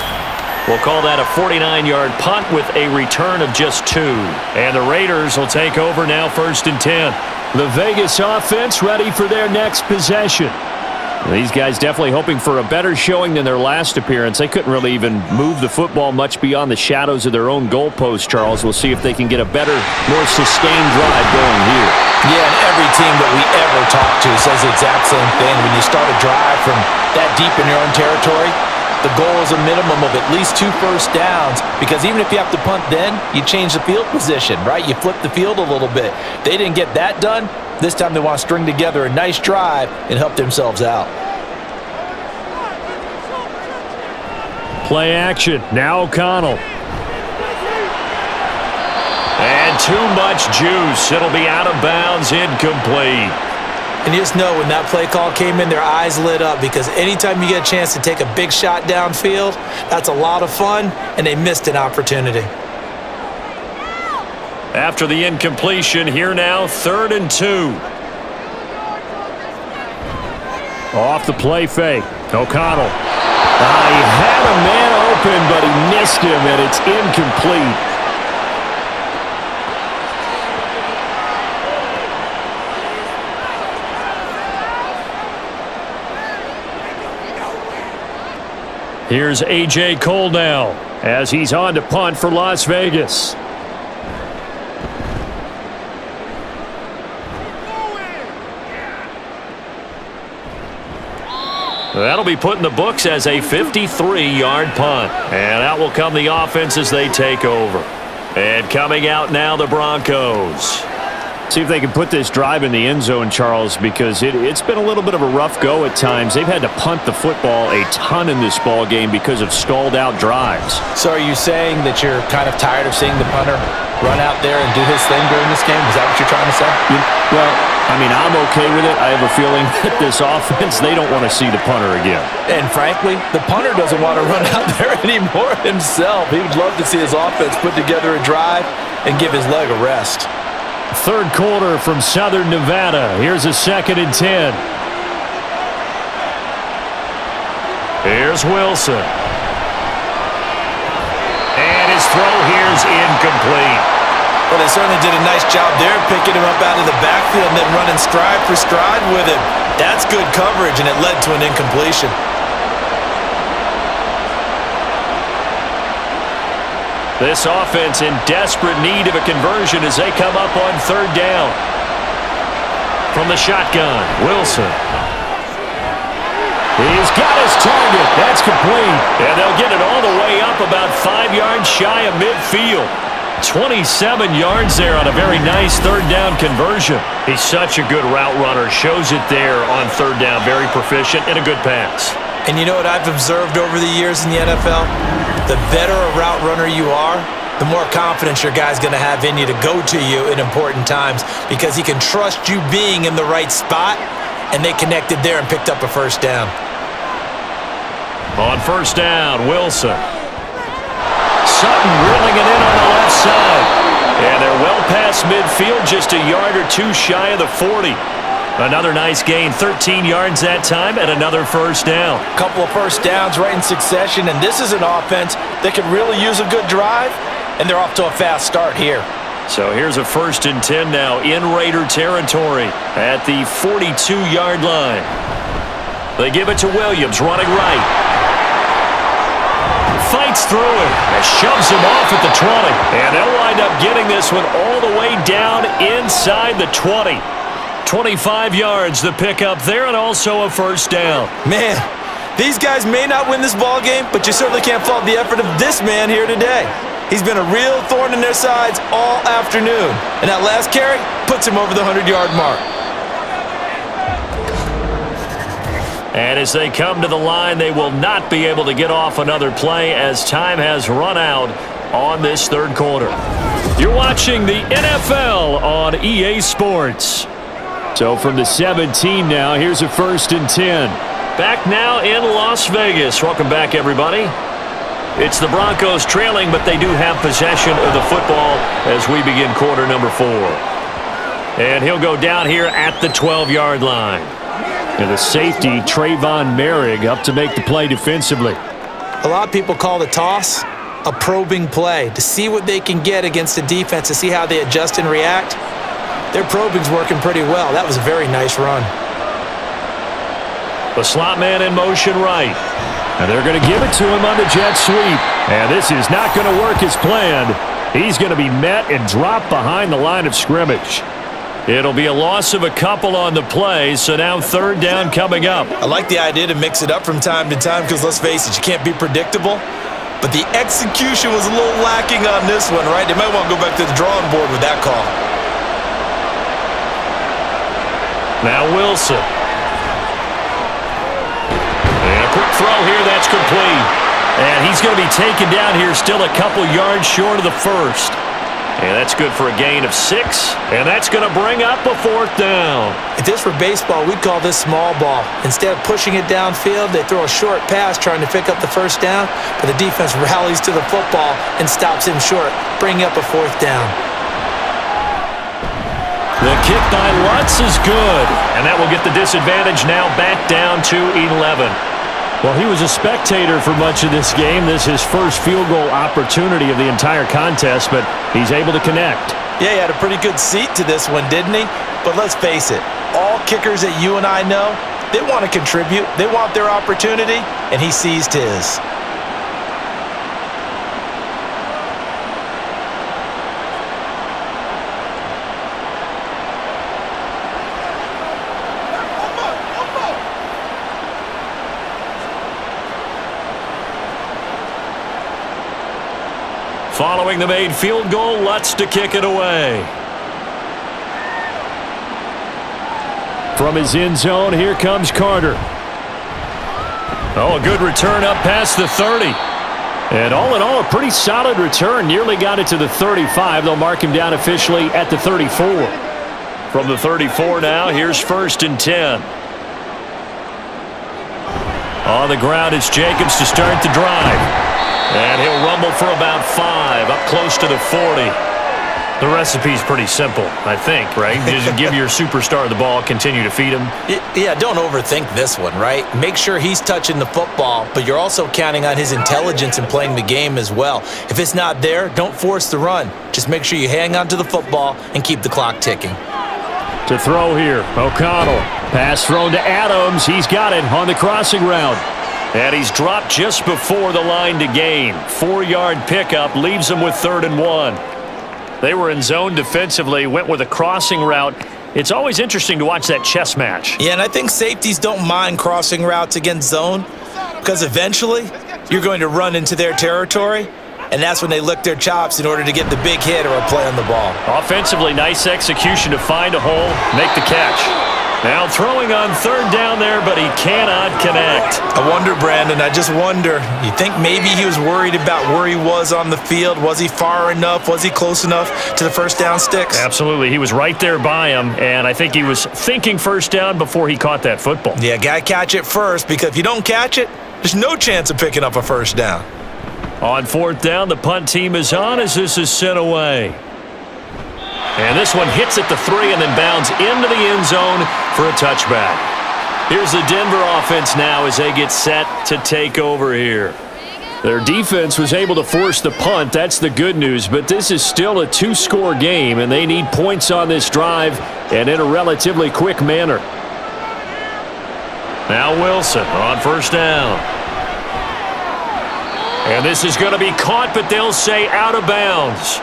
We'll call that a 49-yard punt with a return of just 2. And the Raiders will take over now, 1st and 10. The Vegas offense ready for their next possession. These guys definitely hoping for a better showing than their last appearance. They couldn't really even move the football much beyond the shadows of their own goalpost, Charles. We'll see if they can get a better, more sustained drive going here. Yeah, and every team that we ever talk to says the exact same thing. When you start a drive from that deep in your own territory, the goal is a minimum of at least 2 first downs, because even if you have to punt then, you change the field position, right? You flip the field a little bit. They didn't get that done. This time they want to string together a nice drive and help themselves out. Play action. Now O'Connell. And too much juice. It'll be out of bounds, incomplete. And you just know when that play call came in, their eyes lit up, because anytime you get a chance to take a big shot downfield, that's a lot of fun, and they missed an opportunity. After the incompletion, here now, 3rd and 2. Off the play fake. O'Connell. He had a man open, but he missed him, and it's incomplete. Here's A.J. Cole now as he's on to punt for Las Vegas. That'll be put in the books as a 53-yard punt. And out will come the offense as they take over. And coming out now, the Broncos. See if they can put this drive in the end zone, Charles, because it's been a little bit of a rough go at times. They've had to punt the football a ton in this ball game because of stalled-out drives. So are you saying that you're kind of tired of seeing the punter run out there and do his thing during this game? Is that what you're trying to say? Well, I mean, I'm okay with it. I have a feeling that this offense, they don't want to see the punter again. And frankly, the punter doesn't want to run out there anymore himself. He would love to see his offense put together a drive and give his leg a rest. 3rd quarter from Southern Nevada. Here's a 2nd and 10. Here's Wilson. And his throw here's incomplete. Well, they certainly did a nice job there picking him up out of the backfield and then running stride for stride with him. That's good coverage, and it led to an incompletion. This offense in desperate need of a conversion as they come up on 3rd down. From the shotgun, Wilson. He's got his target. That's complete. And they'll get it all the way up about 5 yards shy of midfield. 27 yards there on a very nice 3rd down conversion. He's such a good route runner. Shows it there on 3rd down. Very proficient and a good pass. And you know what I've observed over the years in the NFL? The better a route runner you are, the more confidence your guy's going to have in you to go to you in important times, because he can trust you being in the right spot, and they connected there and picked up a 1st down. On 1st down, Wilson. Sutton reeling it in on the left side. And they're well past midfield, just a yard or 2 shy of the 40. Another nice gain, 13 yards that time, and another first down. A couple of first downs right in succession, and this is an offense that could really use a good drive, and they're off to a fast start here. So here's a 1st and 10 now in Raider territory at the 42-yard line. They give it to Williams, running right. Fights through it and shoves him off at the 20. And they'll wind up getting this one all the way down inside the 20. 25 yards the pickup there, and also a first down. Man, these guys may not win this ball game, but you certainly can't fault the effort of this man here today. He's been a real thorn in their sides all afternoon, and that last carry puts him over the 100-yard mark. And as they come to the line, they will not be able to get off another play as time has run out on this third quarter. You're watching the NFL on EA Sports. So from the 17 now, here's a 1st and 10. Back now in Las Vegas. Welcome back, everybody. It's the Broncos trailing, but they do have possession of the football as we begin quarter number 4. And he'll go down here at the 12-yard line. And the safety, Trayvon Merrick, up to make the play defensively. A lot of people call the toss a probing play, to see what they can get against the defense, to see how they adjust and react. Their probing's working pretty well. That was a very nice run. The slot man in motion right. And they're going to give it to him on the jet sweep. And this is not going to work as planned. He's going to be met and dropped behind the line of scrimmage. It'll be a loss of a couple on the play, so now 3rd down coming up. I like the idea to mix it up from time to time because, let's face it, you can't be predictable. But the execution was a little lacking on this one, right? They might want to go back to the drawing board with that call. Now Wilson. And a quick throw here, that's complete. And he's going to be taken down here still a couple yards short of the first. And that's good for a gain of 6. And that's going to bring up a 4th down. If this were baseball, we'd call this small ball. Instead of pushing it downfield, they throw a short pass trying to pick up the first down, but the defense rallies to the football and stops him short, bringing up a 4th down. The kick by Lutz is good. And that will get the disadvantage now back down to 11. Well, he was a spectator for much of this game. This is his first field goal opportunity of the entire contest, but he's able to connect. Yeah, he had a pretty good seat to this one, didn't he? But let's face it, all kickers that you and I know, they want to contribute. They want their opportunity, and he seized his. Following the made field goal, Lutz to kick it away. From his end zone, here comes Carter. Oh, a good return up past the 30. And all in all, a pretty solid return. Nearly got it to the 35. They'll mark him down officially at the 34. From the 34 now, here's 1st and 10. On the ground, it's Jacobs to start the drive. And he'll rumble for about 5, up close to the 40. The recipe's pretty simple, I think, right? Just give your superstar the ball, continue to feed him. Yeah, don't overthink this one, right? Make sure he's touching the football, but you're also counting on his intelligence in playing the game as well. If it's not there, don't force the run. Just make sure you hang on to the football and keep the clock ticking. To throw here, O'Connell. Pass thrown to Adams. He's got it on the crossing route. And he's dropped just before the line to gain. 4-yard pickup leaves him with 3rd and 1. They were in zone defensively, went with a crossing route. It's always interesting to watch that chess match. Yeah, and I think safeties don't mind crossing routes against zone because eventually you're going to run into their territory, and that's when they lick their chops in order to get the big hit or a play on the ball. Offensively, nice execution to find a hole, make the catch. Now throwing on 3rd down there, but he cannot connect. I wonder, Brandon, I just wonder, you think maybe he was worried about where he was on the field? Was he far enough? Was he close enough to the first down sticks? Absolutely. He was right there by him, and I think he was thinking first down before he caught that football. Yeah, got to catch it first, because if you don't catch it, there's no chance of picking up a first down. On 4th down, the punt team is on as this is sent away. And this one hits at the 3 and then bounds into the end zone for a touchback. Here's the Denver offense now as they get set to take over here. Their defense was able to force the punt. That's the good news, but this is still a 2-score game, and they need points on this drive and in a relatively quick manner. Now Wilson on first down. And this is going to be caught, but they'll say out of bounds.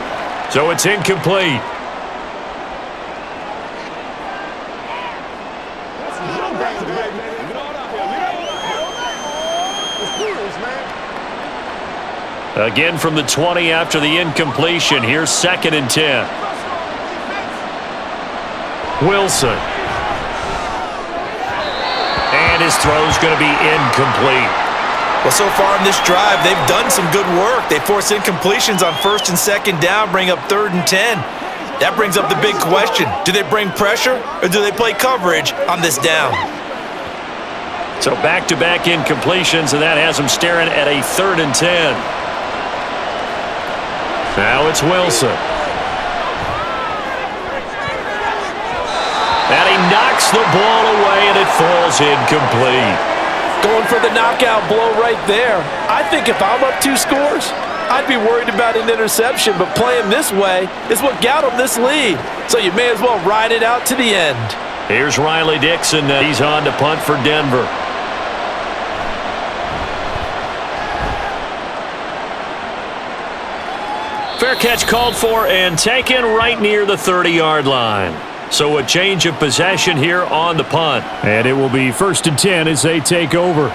So it's incomplete. Again from the 20 after the incompletion. Here's 2nd and 10. Wilson. And his throw's going to be incomplete. Well, so far in this drive, they've done some good work. They force incompletions on 1st and 2nd down, bring up 3rd and 10. That brings up the big question. Do they bring pressure or do they play coverage on this down? So back-to-back incompletions, and that has them staring at a 3rd and 10. Now it's Wilson. And he knocks the ball away, and it falls incomplete. Going for the knockout blow right there. I think if I'm up 2 scores, I'd be worried about an interception, but playing this way is what got them this lead. So you may as well ride it out to the end. Here's Riley Dixon. He's on to punt for Denver. Fair catch called for and taken right near the 30-yard line. So a change of possession here on the punt. And it will be 1st and 10 as they take over.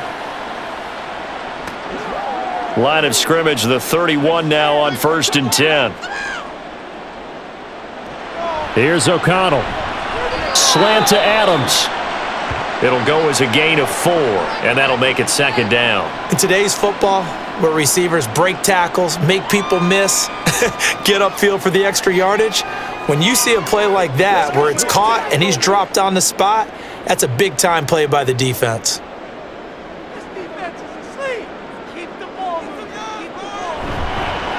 Line of scrimmage, the 31 now on 1st and 10. Here's O'Connell. Slant to Adams. It'll go as a gain of 4, and that'll make it 2nd down. In today's football, where receivers break tackles, make people miss, get upfield for the extra yardage, when you see a play like that where it's caught and he's dropped on the spot, that's a big-time play by the defense.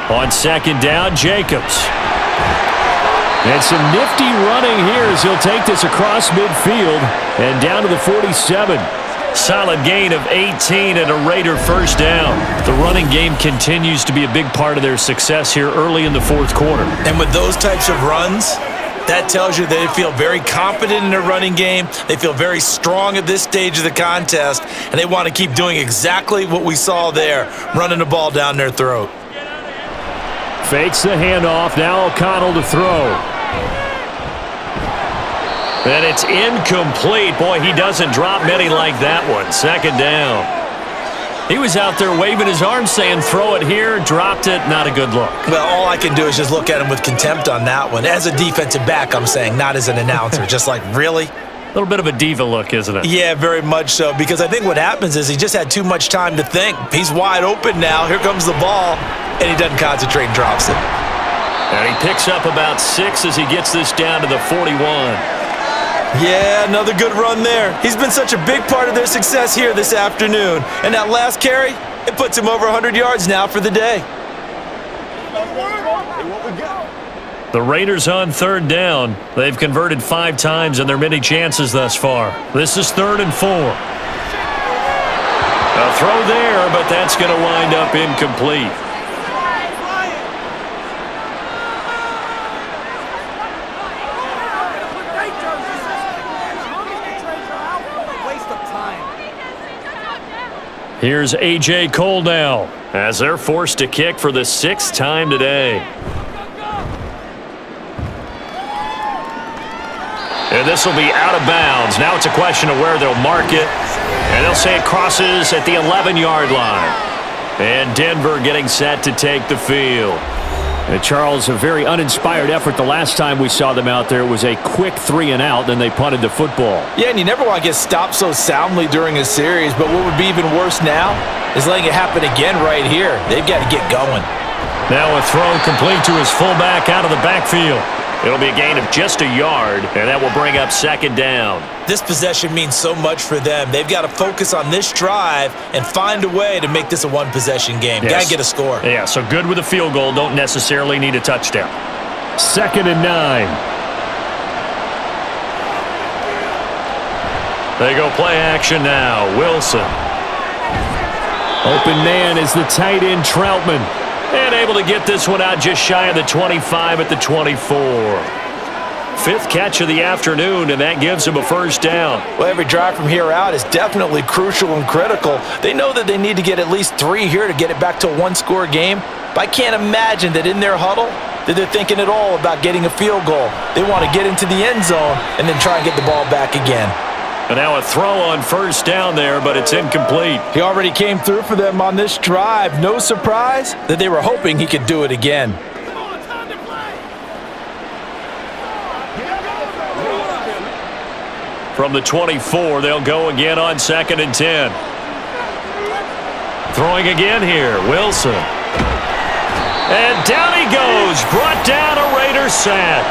On 2nd down, Jacobs. And some nifty running here as he'll take this across midfield and down to the 47. Solid gain of 18 and a Raider 1st down. The running game continues to be a big part of their success here early in the 4th quarter. And with those types of runs, that tells you they feel very confident in their running game. They feel very strong at this stage of the contest, and they want to keep doing exactly what we saw there, running the ball down their throat. Fakes the handoff. Now O'Connell to throw. And it's incomplete. Boy, he doesn't drop many like that one. 2nd down. He was out there waving his arms saying, throw it here, dropped it, not a good look. Well, all I can do is just look at him with contempt on that one. As a defensive back, I'm saying, not as an announcer. Just like, really? A little bit of a diva look, isn't it? Yeah, very much so, because I think what happens is he just had too much time to think. He's wide open now. Here comes the ball, and he doesn't concentrate and drops it. And he picks up about 6 as he gets this down to the 41. Yeah, another good run there. He's been such a big part of their success here this afternoon. And that last carry, it puts him over 100 yards now for the day. The Raiders on 3rd down. They've converted 5 times in their many chances thus far. This is 3rd and 4. A throw there, but that's going to wind up incomplete. Here's A.J. Cole now as they're forced to kick for the 6th time today. And this will be out of bounds. Now it's a question of where they'll mark it. And they'll say it crosses at the 11-yard line. And Denver getting set to take the field. And Charles, a very uninspired effort the last time we saw them out there. It was a quick 3-and-out, then they punted the football. Yeah, and you never want to get stopped so soundly during a series, but what would be even worse now is letting it happen again right here. They've got to get going. Now a throw complete to his fullback out of the backfield. It'll be a gain of just a yard, and that will bring up 2nd down. This possession means so much for them. They've got to focus on this drive and find a way to make this a 1-possession game. Yes. Got to get a score. Yeah, so good with a field goal. Don't necessarily need a touchdown. 2nd and 9. They go play action now. Wilson. Open man is the tight end Troutman. And able to get this one out just shy of the 25 at the 24. 5th catch of the afternoon, and that gives him a first down. Well, every drive from here out is definitely crucial and critical. They know that they need to get at least 3 here to get it back to a one-score game. But I can't imagine that in their huddle that they're thinking at all about getting a field goal. They want to get into the end zone and then try and get the ball back again. And now a throw on first down there, but it's incomplete. He already came through for them on this drive. No surprise that they were hoping he could do it again. From the 24, they'll go again on 2nd and 10. Throwing again here, Wilson. And down he goes, brought down a Raider sack.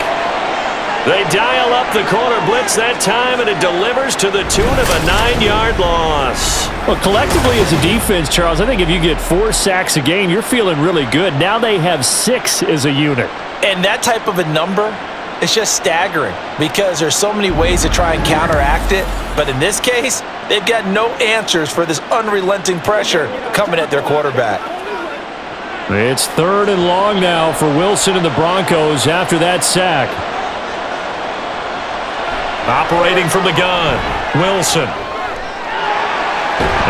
They dial up the corner blitz that time, and it delivers to the tune of a 9-yard loss. Well, collectively as a defense, Charles, I think if you get 4 sacks a game, you're feeling really good. Now they have 6 as a unit. And that type of a number is just staggering because there's so many ways to try and counteract it. But in this case, they've got no answers for this unrelenting pressure coming at their quarterback. It's 3rd and long now for Wilson and the Broncos after that sack. Operating from the gun, Wilson.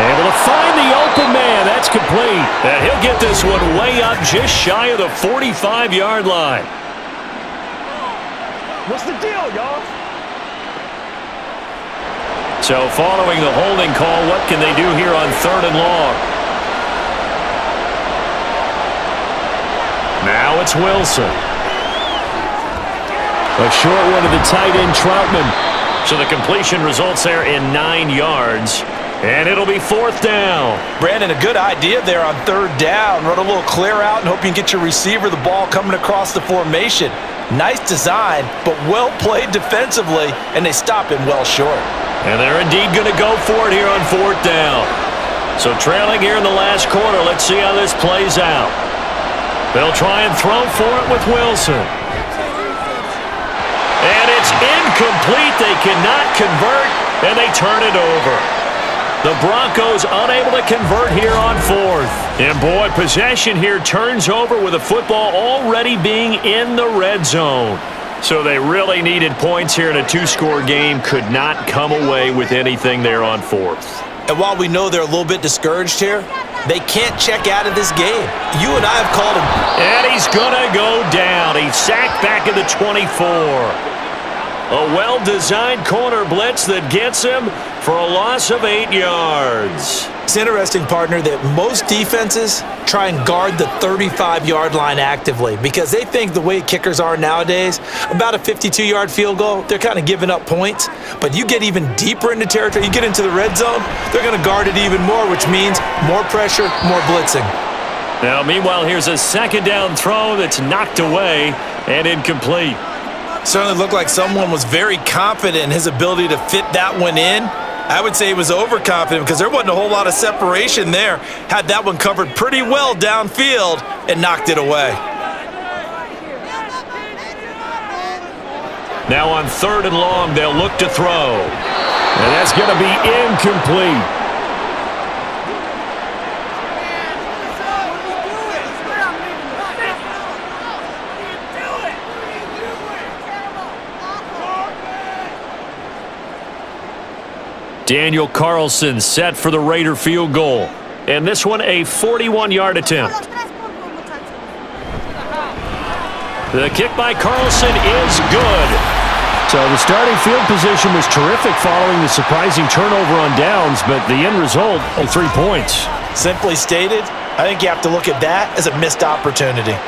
Able to find the open man. That's complete. And he'll get this one way up just shy of the 45-yard line. What's the deal, y'all? So following the holding call, what can they do here on 3rd and long? Now it's Wilson. A short one to the tight end, Troutman. So the completion results there in 9 yards. And it'll be 4th down. Brandon, a good idea there on 3rd down. Run a little clear out and hope you can get your receiver the ball coming across the formation. Nice design, but well played defensively, and they stop him well short. And they're indeed going to go for it here on 4th down. So trailing here in the last quarter, let's see how this plays out. They'll try and throw for it with Wilson. And it's incomplete. They cannot convert, and they turn it over. The Broncos unable to convert here on 4th. And boy, possession here turns over with the football already being in the red zone. So they really needed points here in a 2-score game. Could not come away with anything there on 4th. And while we know they're a little bit discouraged here, they can't check out of this game. You and I have called him. And he's going to go down. He's sacked back at the 24. A well-designed corner blitz that gets him for a loss of 8 yards. It's interesting, partner, that most defenses try and guard the 35-yard line actively because they think the way kickers are nowadays, about a 52-yard field goal, they're kind of giving up points. But you get even deeper into territory, you get into the red zone, they're going to guard it even more, which means more pressure, more blitzing. Now, meanwhile, here's a 2nd down throw that's knocked away and incomplete. Certainly looked like someone was very confident in his ability to fit that one in. I would say he was overconfident because there wasn't a whole lot of separation there. Had that one covered pretty well downfield and knocked it away. Now on 3rd and long, they'll look to throw. And that's going to be incomplete. Daniel Carlson set for the Raider field goal. And this one a 41-yard attempt. The kick by Carlson is good. So the starting field position was terrific following the surprising turnover on downs, but the end result, 3 points. Simply stated, I think you have to look at that as a missed opportunity.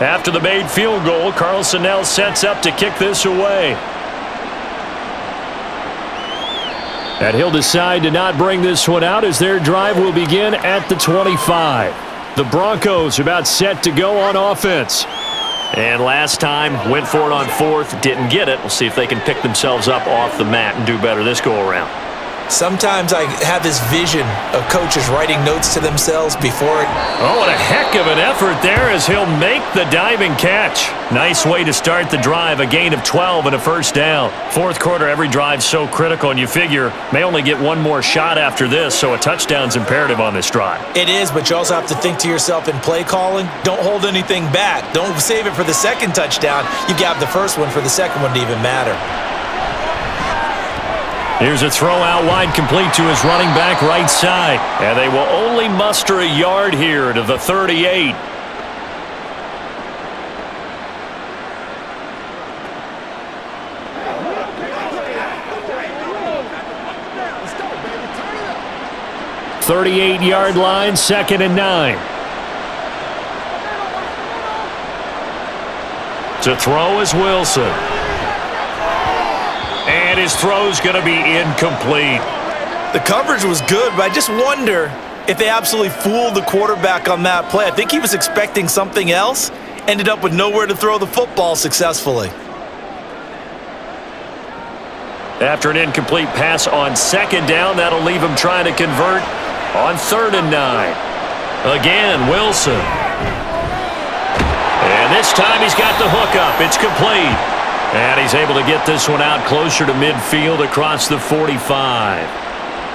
After the made field goal, Carlson now sets up to kick this away. And he'll decide to not bring this one out as their drive will begin at the 25. The Broncos are about set to go on offense. And last time, went for it on fourth, didn't get it. We'll see if they can pick themselves up off the mat and do better this go-around. Sometimes I have this vision of coaches writing notes to themselves before it. Oh, what a heck of an effort there as he'll make the diving catch. Nice way to start the drive, a gain of 12 and a first down. Fourth quarter, every drive's so critical, and you figure may only get one more shot after this, so a touchdown's imperative on this drive. It is, but you also have to think to yourself in play calling, don't hold anything back. Don't save it for the second touchdown. You got the first one for the second one to even matter. Here's a throw out wide, complete to his running back right side. And they will only muster a yard here to the 38. "38-yard line, 2nd and 9. To throw is Wilson. And his throw's going to be incomplete. The coverage was good, but I just wonder if they absolutely fooled the quarterback on that play. I think he was expecting something else, ended up with nowhere to throw the football successfully. After an incomplete pass on 2nd down, that'll leave him trying to convert on 3rd and 9. Again, Wilson. And this time he's got the hookup. It's complete. And he's able to get this one out closer to midfield across the 45.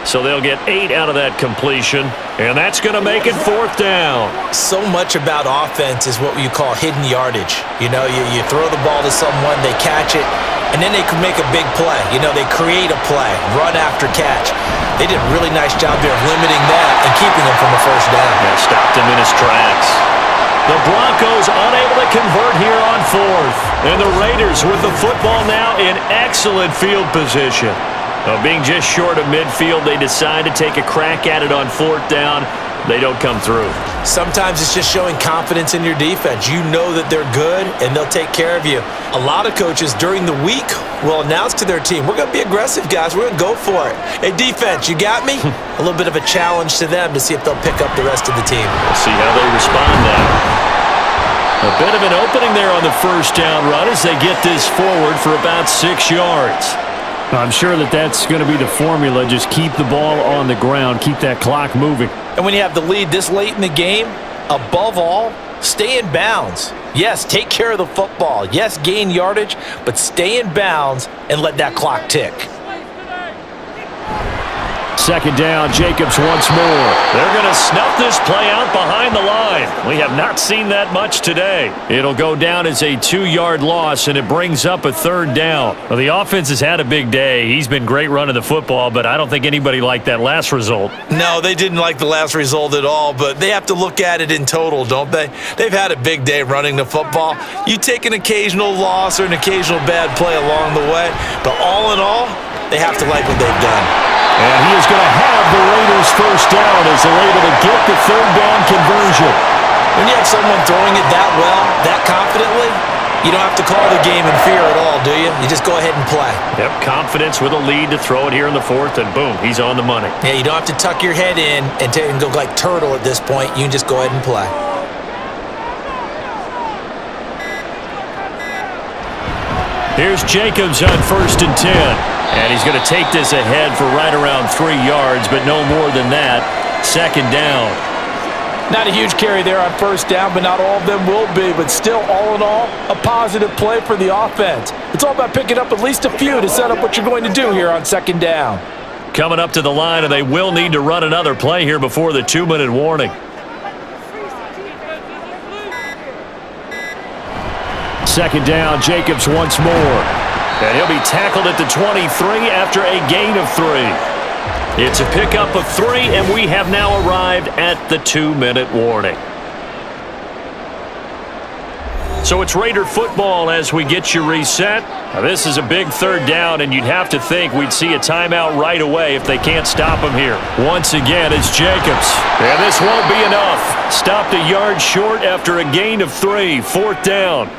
So they'll get 8 out of that completion, and that's going to make it 4th down. So much about offense is what you call hidden yardage. You know, you throw the ball to someone, they catch it, and then they can make a big play. You know, they create a play, run after catch. They did a really nice job there of limiting that and keeping him from a first down. Yeah, stopped him in his tracks. The Broncos unable to convert here on 4th. And the Raiders with the football now in excellent field position. Being just short of midfield, they decide to take a crack at it on 4th down. They don't come through. Sometimes it's just showing confidence in your defense. You know that they're good, and they'll take care of you. A lot of coaches during the week will announce to their team, we're going to be aggressive, guys. We're going to go for it. Hey, defense, you got me? A little bit of a challenge to them to see if they'll pick up the rest of the team. We'll see how they respond now. A bit of an opening there on the first down run as they get this forward for about 6 yards. I'm sure that's going to be the formula. Just keep the ball on the ground. Keep that clock moving. And when you have the lead this late in the game, above all, stay in bounds. Yes, take care of the football. Yes, gain yardage, but stay in bounds and let that clock tick. 2nd down, Jacobs once more. They're going to snuff this play out behind the line. We have not seen that much today. It'll go down as a 2-yard loss, and it brings up a 3rd down. Well, the offense has had a big day. He's been great running the football, but I don't think anybody liked that last result. No, they didn't like the last result at all, but they have to look at it in total, don't they? They've had a big day running the football. You take an occasional loss or an occasional bad play along the way, but all in all, they have to like what they've done. And he is going to have the Raiders first down as they're able to get the 3rd down conversion. When you have someone throwing it that well, that confidently, you don't have to call the game in fear at all, do you? You just go ahead and play. Yep, confidence with a lead to throw it here in the 4th, and boom, he's on the money. Yeah, you don't have to tuck your head in and go like turtle at this point. You can just go ahead and play. Here's Jacobs on 1st and 10. And he's going to take this ahead for right around 3 yards, but no more than that. 2nd down. Not a huge carry there on 1st down, but not all of them will be. But still, all in all, a positive play for the offense. It's all about picking up at least a few to set up what you're going to do here on 2nd down. Coming up to the line, and they will need to run another play here before the 2-minute warning. 2nd down, Jacobs once more. And he'll be tackled at the 23 after a gain of 3. It's a pickup of 3, and we have now arrived at the 2-minute warning. So it's Raider football as we get you reset. Now this is a big 3rd down, and you'd have to think we'd see a timeout right away if they can't stop him here. Once again, it's Jacobs. And this won't be enough. Stopped a yard short after a gain of 3. 4th down.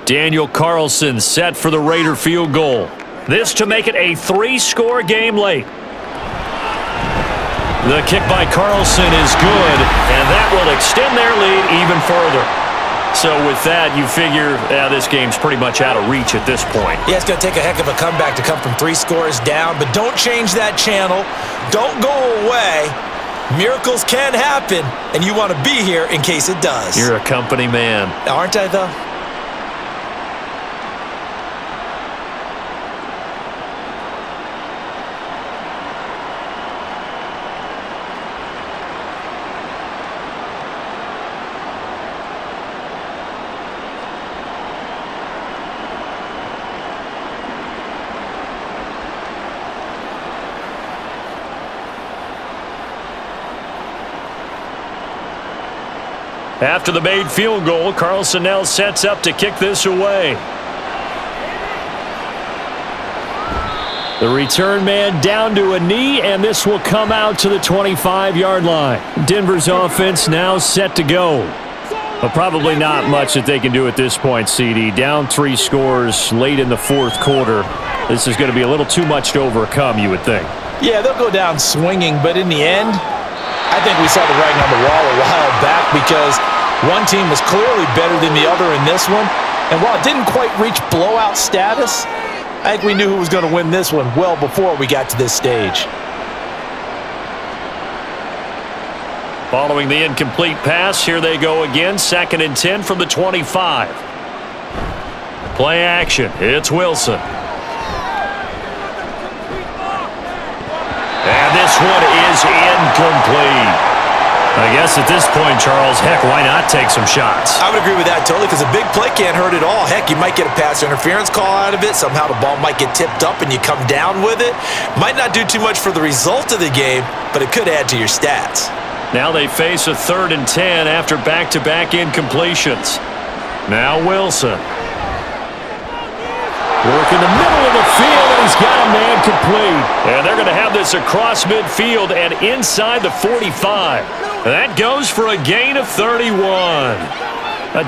Daniel Carlson set for the Raider field goal. This to make it a 3-score game late. The kick by Carlson is good, and that will extend their lead even further. So with that, you figure this game's pretty much out of reach at this point. Yeah, it's going to take a heck of a comeback to come from 3 scores down, but don't change that channel. Don't go away. Miracles can happen, and you want to be here in case it does. You're a company man. Aren't I, though? After the made field goal, Carlson now sets up to kick this away. The return man down to a knee, and this will come out to the 25-yard line. Denver's offense now set to go. But probably not much that they can do at this point, CD. Down 3 scores late in the 4th quarter. This is going to be a little too much to overcome, you would think. Yeah, they'll go down swinging, but in the end, I think we saw the writing on the wall a while back because one team was clearly better than the other in this one. And while it didn't quite reach blowout status, I think we knew who was going to win this one well before we got to this stage. Following the incomplete pass, here they go again. 2nd and 10 from the 25. Play action. It's Wilson. And this one is incomplete. I guess at this point, Charles, heck, why not take some shots? I would agree with that totally because a big play can't hurt at all. Heck, you might get a pass interference call out of it. Somehow the ball might get tipped up and you come down with it. Might not do too much for the result of the game, but it could add to your stats. Now they face a 3rd and 10 after back-to-back incompletions. Now Wilson. Work in the middle of the field, and he's got a man complete. And they're going to have this across midfield and inside the 45. That goes for a gain of 31.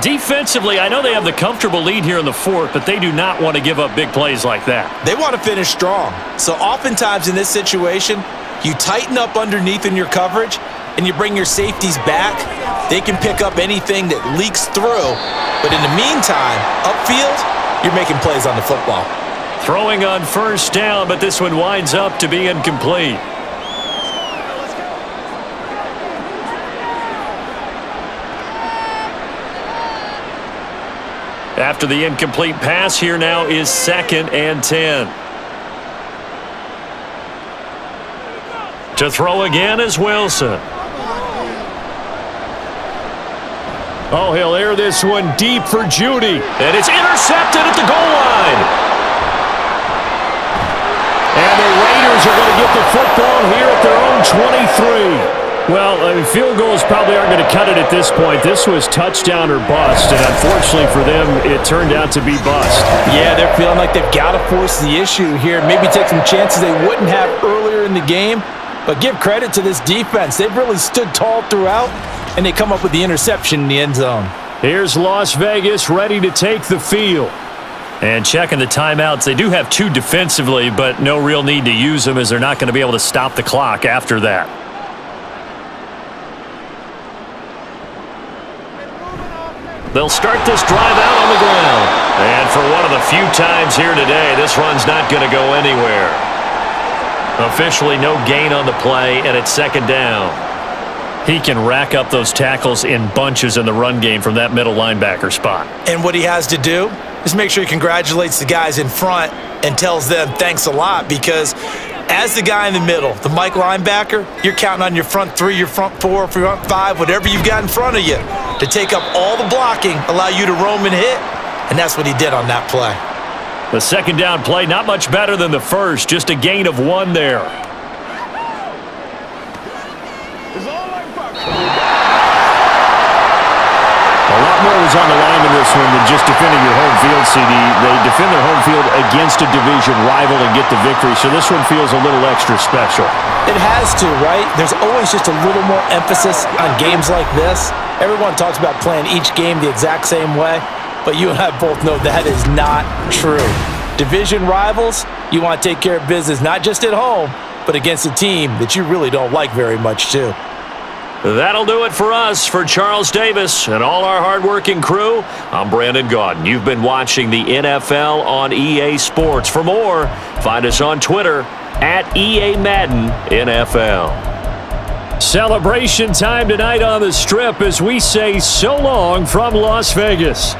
Defensively, I know they have the comfortable lead here in the 4th, but they do not want to give up big plays like that. They want to finish strong. So oftentimes in this situation, you tighten up underneath in your coverage, and you bring your safeties back. They can pick up anything that leaks through. But in the meantime, upfield, you're making plays on the football. Throwing on 1st down, but this one winds up to be incomplete. After the incomplete pass, here now is 2nd and 10. To throw again is Wilson. Oh, he'll air this one deep for Judy. And it's intercepted at the goal line. And the Raiders are going to get the football here at their own 23. Well, field goals probably aren't going to cut it at this point. This was touchdown or bust, and unfortunately for them, it turned out to be bust. Yeah, they're feeling like they've got to force the issue here. Maybe take some chances they wouldn't have earlier in the game. But give credit to this defense. They've really stood tall throughout, and they come up with the interception in the end zone. Here's Las Vegas ready to take the field. And checking the timeouts, they do have 2 defensively, but no real need to use them as they're not going to be able to stop the clock after that. They'll start this drive out on the ground. And for one of the few times here today, this run's not going to go anywhere. Officially no gain on the play, and it's 2nd down. He can rack up those tackles in bunches in the run game from that middle linebacker spot. And what he has to do is make sure he congratulates the guys in front and tells them thanks a lot, because as the guy in the middle, the Mike linebacker, you're counting on your front 3, your front 4, front 5, whatever you've got in front of you to take up all the blocking, allow you to roam and hit, and that's what he did on that play. The 2nd down play, not much better than the first, just a gain of 1 there. A lot more was on the line in this one than just defending your home field, CD. They defend their home field against a division rival and get the victory, so this one feels a little extra special. It has to, right? There's always just a little more emphasis on games like this. Everyone talks about playing each game the exact same way. but you and I both know that is not true. Division rivals, you want to take care of business not just at home, but against a team that you really don't like very much too. That'll do it for us. For Charles Davis and all our hardworking crew, I'm Brandon Gaudin. You've been watching the NFL on EA Sports. For more, find us on Twitter at EA Madden NFL. Celebration time tonight on the Strip as we say so long from Las Vegas.